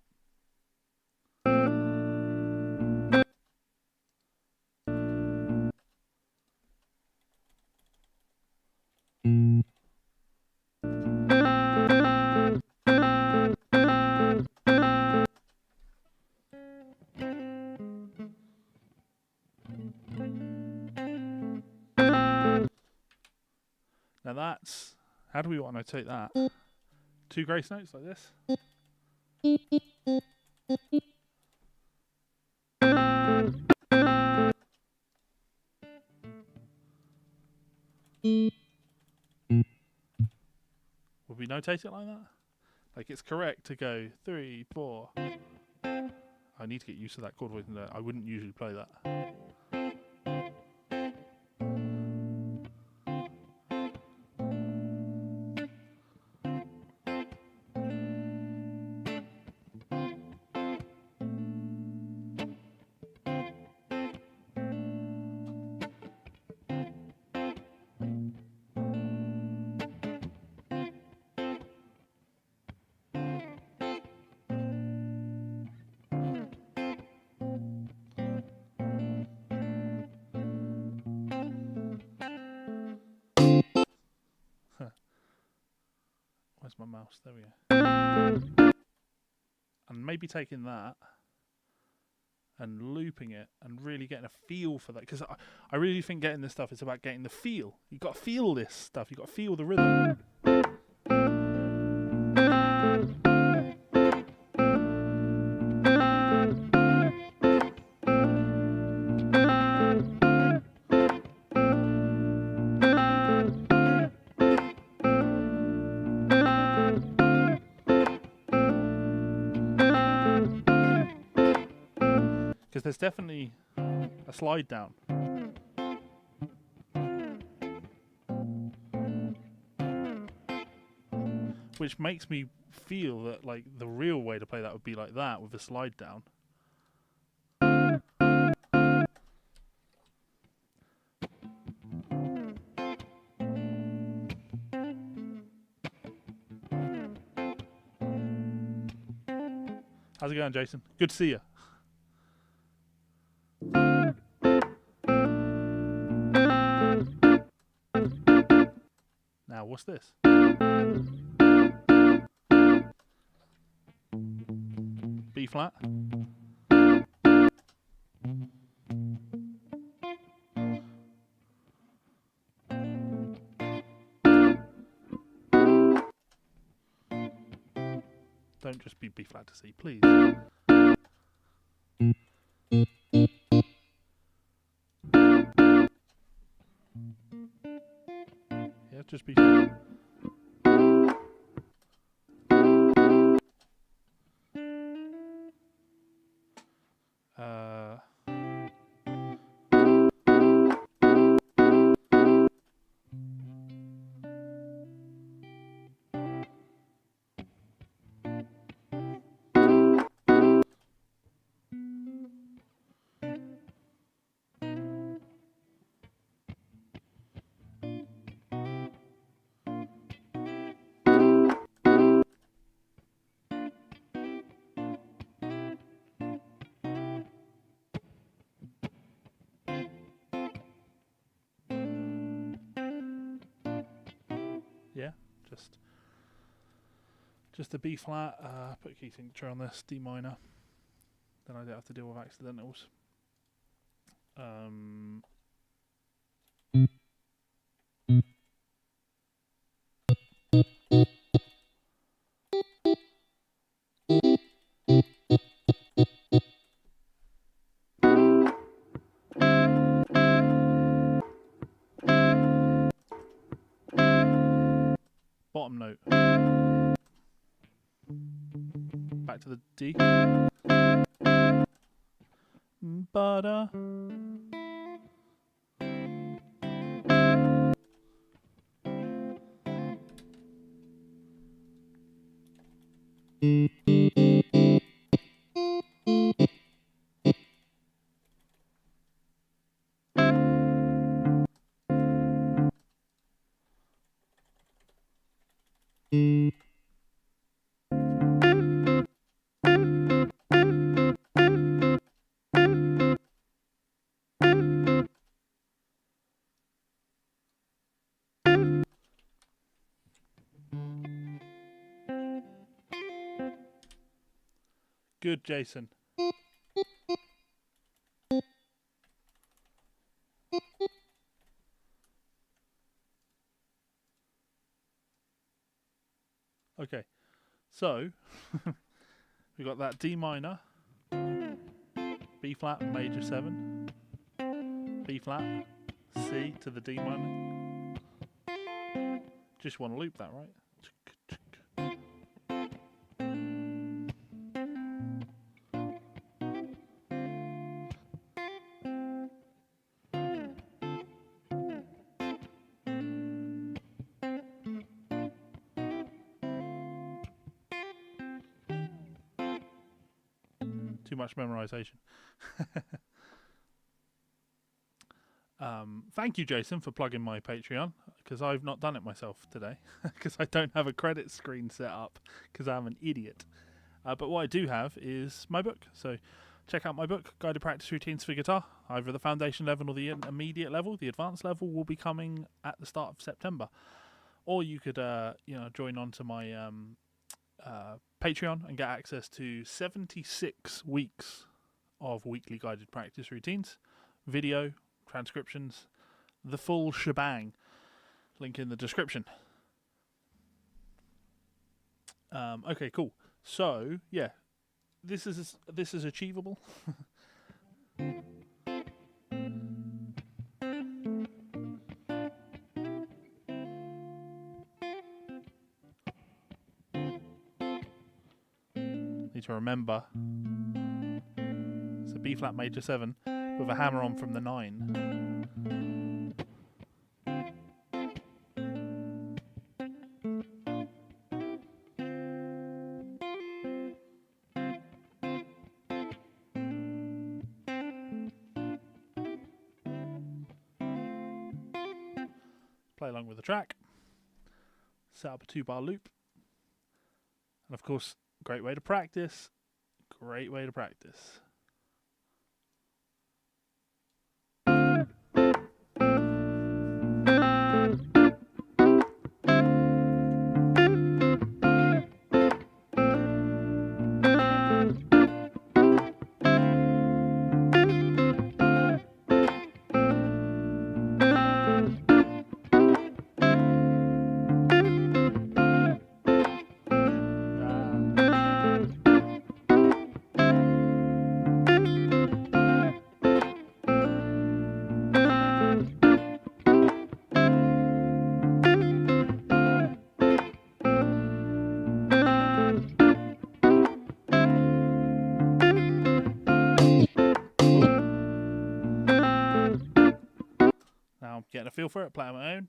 Now that's, how do we want to notate that? 2 grace notes like this. Would we notate it like that? Like it's correct to go 3, 4. I need to get used to that chord voicing. I wouldn't usually play that. Where's my mouse? There we go. And maybe taking that and looping it and really getting a feel for that. Because I really think getting this stuff is about getting the feel. You've got to feel this stuff. You've got to feel the rhythm. Because there's definitely a slide down. Which makes me feel that like the real way to play that would be like that with a slide down. How's it going, Jason? Good to see you. Now, what's this? B flat. Don't just be B flat to C, please. Yeah, just be flat. Yeah, just a B flat, put a key signature on this, D minor, then I don't have to deal with accidentals. Bottom note. Back to the D. Ba-da. Good, Jason. Okay, so we got that D minor, B flat, major 7, B flat, C to the D minor. Just want to loop that, right? Too much memorization. Thank you, Jason, for plugging my Patreon, because I've not done it myself today, because I don't have a credit screen set up, because I'm an idiot. But what I do have is my book. So check out my book, Guided Practice Routines for Guitar. Either the foundation level or the intermediate level. The advanced level will be coming at the start of September. Or you could join on to my Patreon and get access to 76 weeks of weekly guided practice routines, video, transcriptions, the full shebang. Link in the description. Okay, cool. So yeah, this is achievable. Need to remember it's a B flat major 7 with a hammer on from the 9. Play along with the track. Set up a 2-bar loop. And of course, great way to practice. Great way to practice. Now I'm getting a feel for it, play on my own.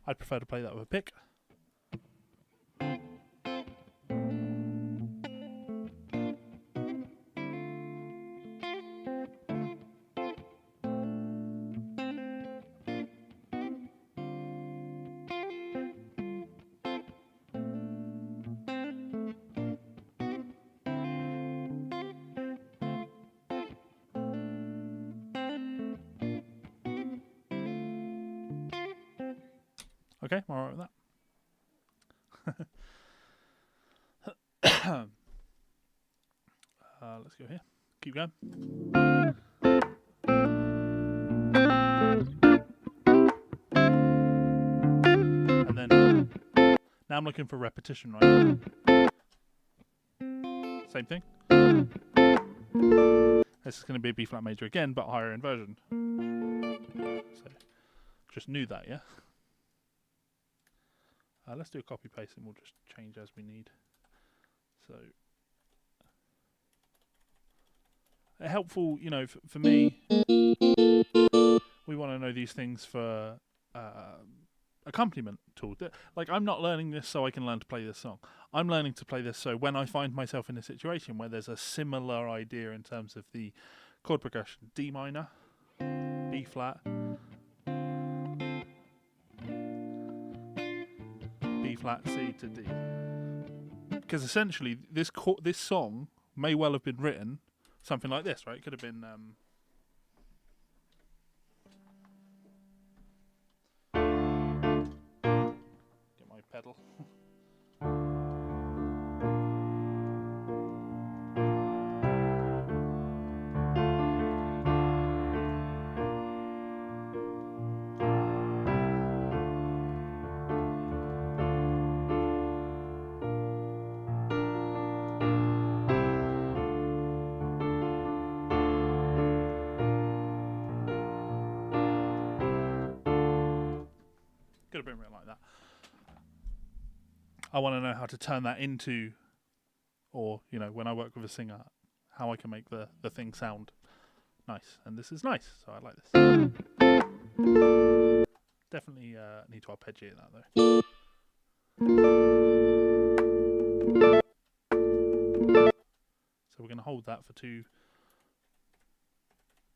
I'd prefer to play that with a pick. Okay, I'm alright with that. Let's go here. Keep going. And then, now I'm looking for repetition, right? Same thing. This is going to be a B flat major again, but higher inversion. So, just knew that, yeah? Let's do a copy paste and we'll just change as we need. So, helpful, you know, for me, we want to know these things for a accompaniment tool. Like, I'm not learning this so I can learn to play this song. I'm learning to play this so when I find myself in a situation where there's a similar idea in terms of the chord progression, D minor, B flat, B flat, C to D. Because essentially, this song may well have been written something like this, right? It could have been... Get my pedal. Could have been written like that. I want to know how to turn that into, or, you know, when I work with a singer, how I can make the thing sound nice. And this is nice, so I like this. Definitely need to arpeggiate that, though. So we're going to hold that for 2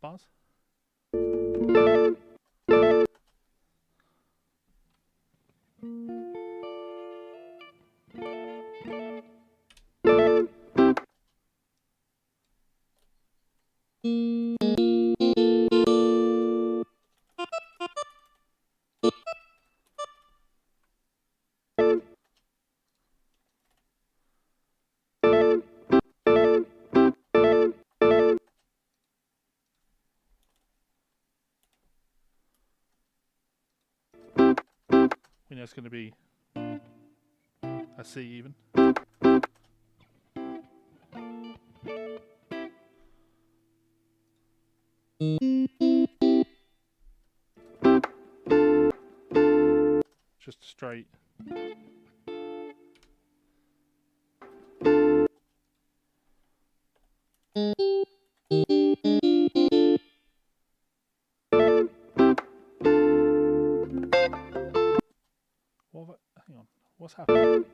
bars. We know it's going to be a C even. Just straight. Hang on, what's happening?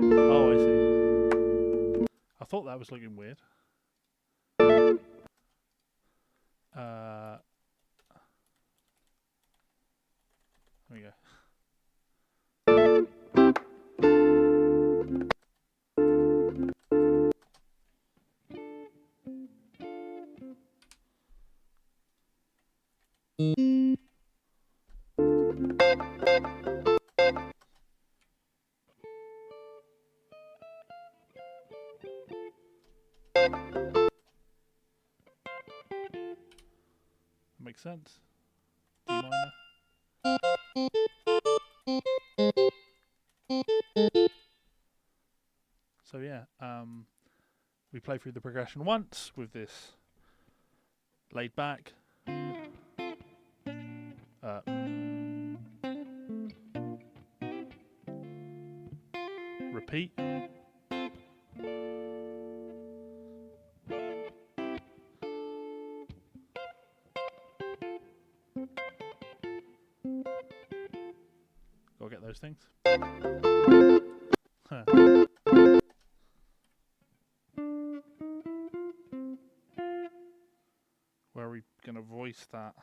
Oh, I see. I thought that was looking weird. There we go. Makes sense. D minor. So yeah, we play through the progression once with this laid back. Repeat. Go get those things. Huh. Where are we going to voice that?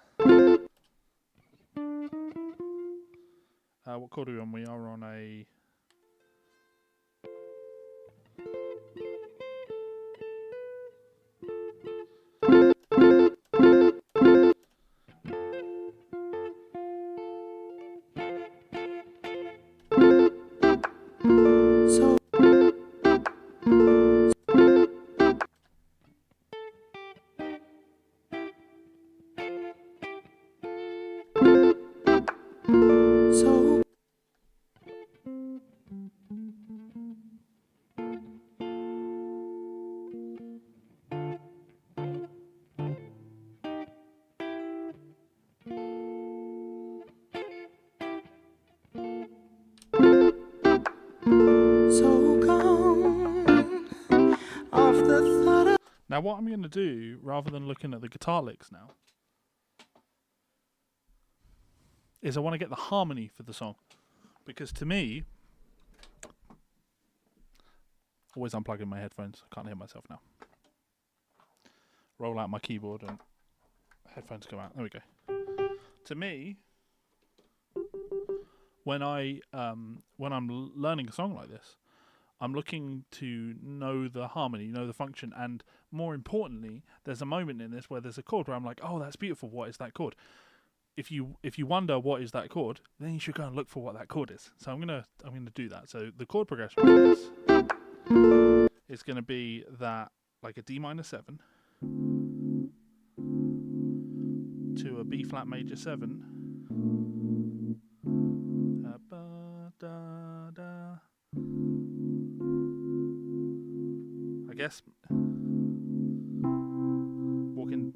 What chord are we on? We are on a... Now what I'm going to do, rather than looking at the guitar licks now, is I want to get the harmony for the song. Because to me, always unplugging my headphones. I can't hear myself now. Roll out my keyboard and headphones go out. There we go. To me, when I'm learning a song like this, I'm looking to know the harmony, know the function, and more importantly, there's a moment in this where there's a chord where I'm like, oh, that's beautiful. What is that chord? If you wonder what is that chord, then you should go and look for what that chord is. So I'm gonna do that. So the chord progression for this is gonna be that, like a D minor 7 to a B flat major 7. I guess walking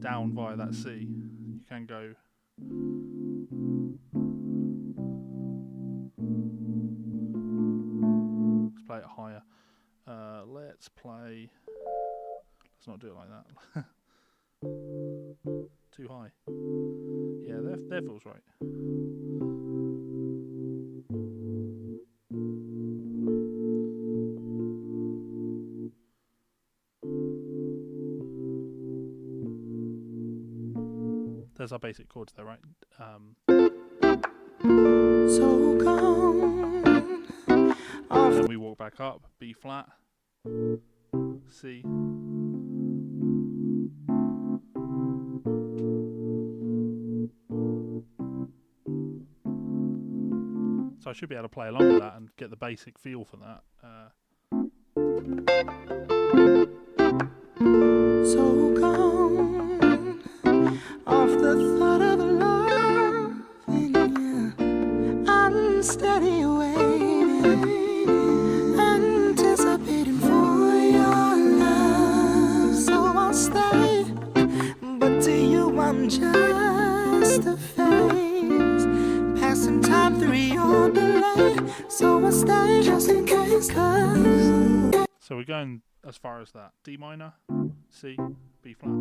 down via that C, you can go let's play it higher. Let's not do it like that. Too high. Yeah, that feels right. There's our basic chords there, right? So gone And then we walk back up, B flat, C. So I should be able to play along with that and get the basic feel for that. so gone off the thought of loving you, unsteady waiting, anticipating for your love. So I'll stay, but to you I'm just a phase, passing time through your delay. So I'll stay just in case, 'cause So we're going as far as that. D minor, C, B flat.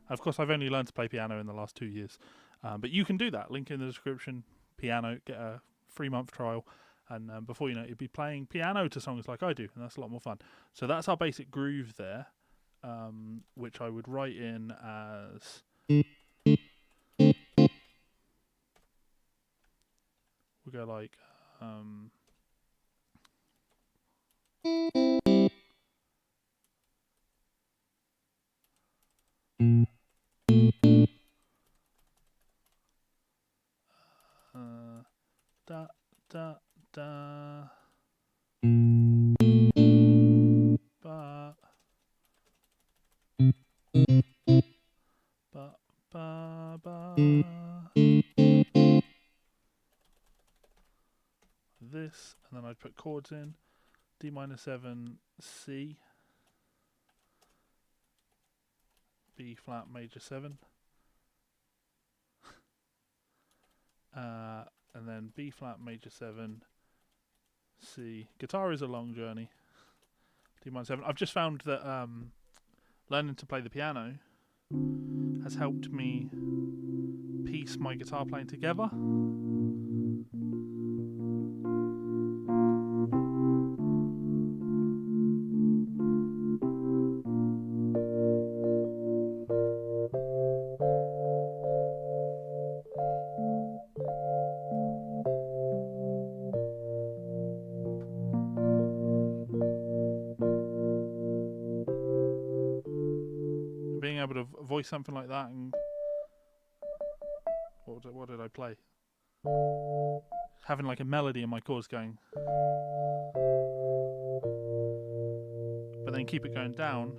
Of course, I've only learned to play piano in the last 2 years, but you can do that. Link in the description, piano, get a 3-month trial, and before you know it, you'll be playing piano to songs like I do, and that's a lot more fun. So that's our basic groove there, which I would write in as... We'll go like... da da da ba ba ba ba. This, and then I'd put chords in D minor 7, C, B flat major 7. And then B flat major 7, C. Guitar is a long journey. D minor 7. I've just found that learning to play the piano has helped me piece my guitar playing together. Being able to voice something like that, and what did I play? Having like a melody in my chords going, but then keep it going down.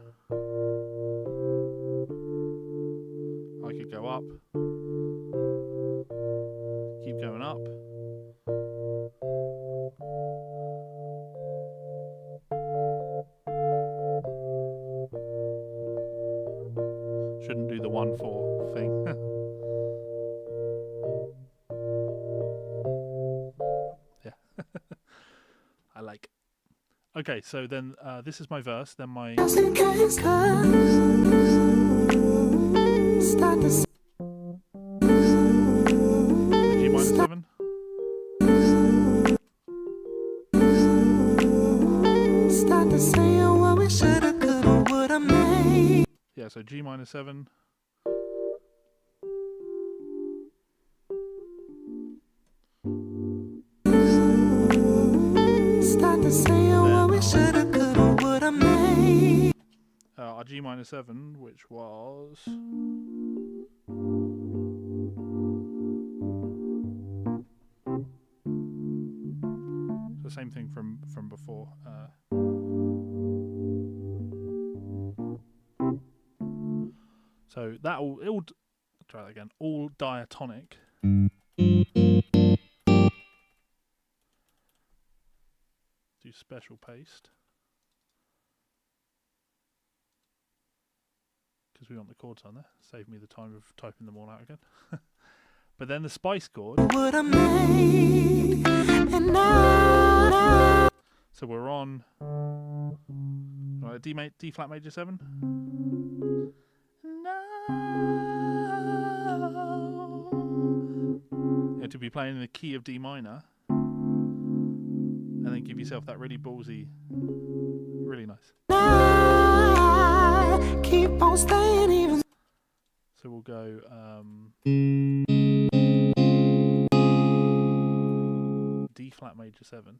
I could go up, keep going up, Okay, so then this is my verse, then my Just in case, 'cause start to say, G minor 7. start to say what we shoulda, coulda, woulda made. Yeah, so G minor 7. Start to say what we shoulda, coulda, woulda made. Our G minor 7, which was the same thing from before. So that it'll try that again. All diatonic. Do special paste because we want the chords on there. Save me the time of typing them all out again. But then the spice chord. Woulda made. And now, So we're on D flat major 7. No. You have to be playing in the key of D minor, and then give yourself that really ballsy, really nice. I keep on staying even. So we'll go D flat major 7.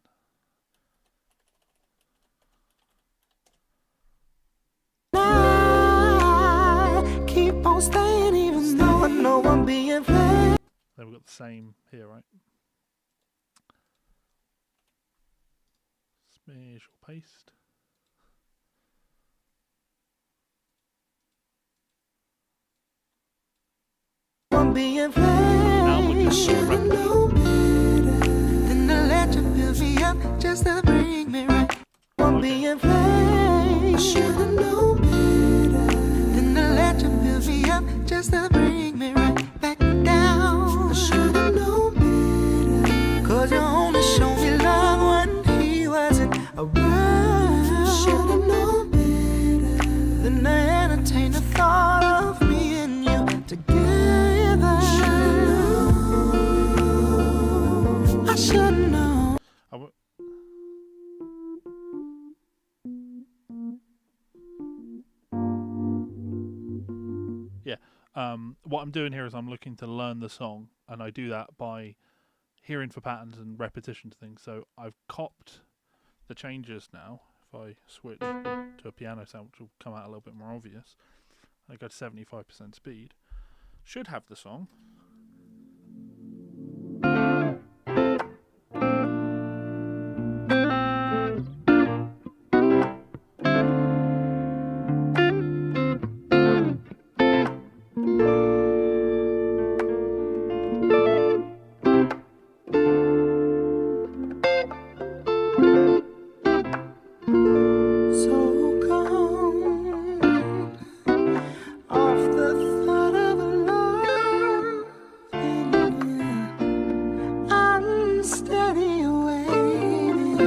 I keep on staying even though I know I'm being played. Then we've got the same here, right? Special paste. I'm being played. Now we'll just Should've known better than to let you build me up just to bring me right. I'm being played. Should've known better than to let you build me up just to bring me right back down. Should've known better, 'cause you only showed me love when he wasn't around. Should've known better than to entertain the thought of me and you together. I should've known. Yeah. What I'm doing here is I'm looking to learn the song, and I do that by hearing for patterns and repetition to things. So I've copped the changes now. If I switch to a piano sound, which will come out a little bit more obvious, I go to 75% speed. Should have the song. So gone off the thought of loving you. I'm steady waiting,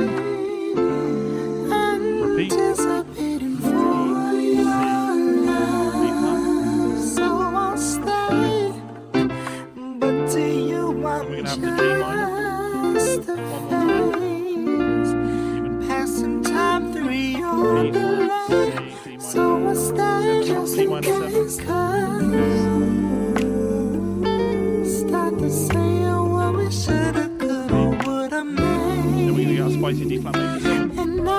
Repeat. anticipating for your love. So I'll stay, but to you I'm We're gonna have the G minor. just a One more time. phase, Even passing time through your B flat, delay. A, D minor. So I stay just D in minor 7. case, 'cause start to say what we shoulda, coulda, woulda Then we're gonna get a made. spicy D flat major 7. And I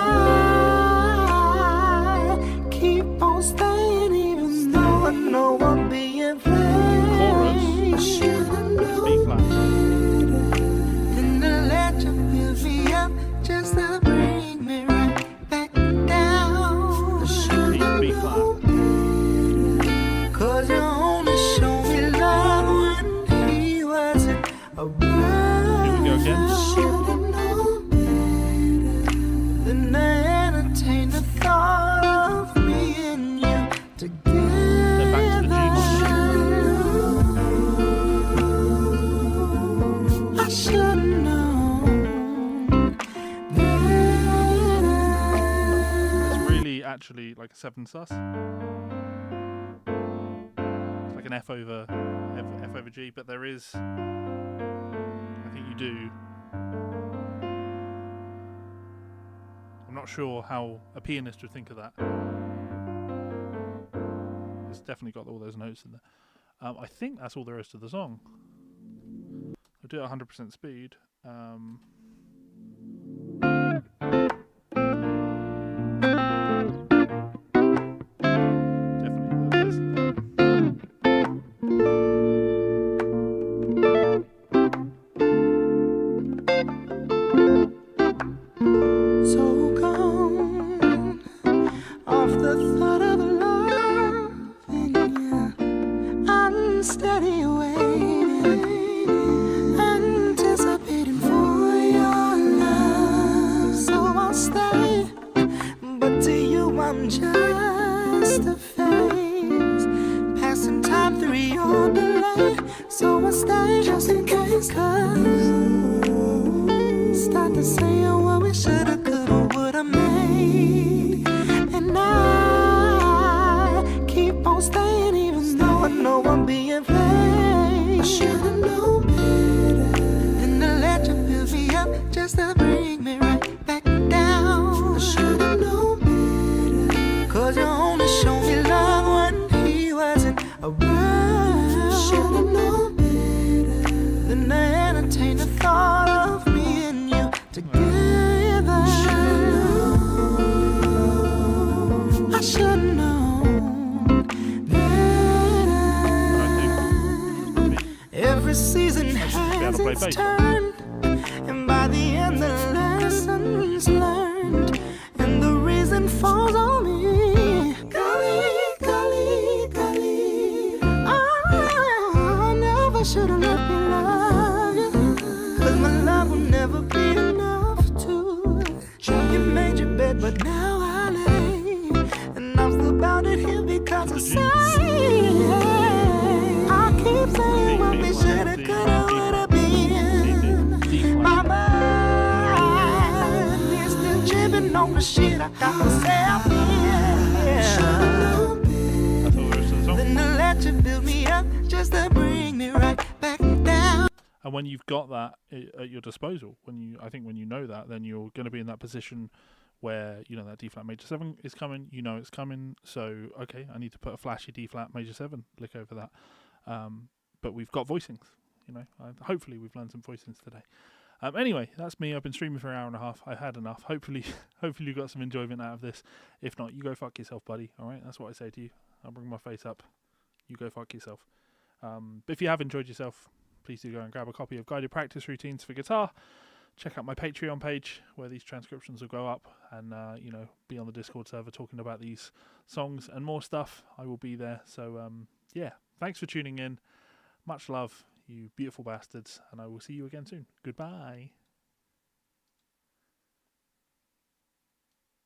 keep on staying even though I know I'm being played. Chorus. Shoulda B known flat. then to let you build me up just to bring me right back down. B flat. 'Cause you only show me love when he wasn't around. Here we go again. Should've known better than to entertain the thought of me and you together. Then back to the G I should've known better. actually like a 7 sus. It's like an F over G, but there is, I think you do. I'm not sure how a pianist would think of that. It's definitely got all those notes in there. I think that's all there is to the song. I'll do it at 100% speed. And when you've got that at your disposal, when you know that, then you're going to be in that position where you know that D flat major 7 is coming. You know it's coming. So okay, I need to put a flashy D flat major 7 lick over that. But we've got voicings. You know, hopefully we've learned some voicings today. Anyway, that's me. I've been streaming for an hour and a half. I've had enough. Hopefully you got some enjoyment out of this. If not, you go fuck yourself, buddy. All right, that's what I say to you. I'll bring my face up. You go fuck yourself. But if you have enjoyed yourself, please do go and grab a copy of Guided Practice Routines for Guitar. Check out my Patreon page where these transcriptions will go up, and you know, be on the Discord server talking about these songs and more stuff. I will be there. So yeah, thanks for tuning in. Much love, you beautiful bastards, and I will see you again soon. Goodbye.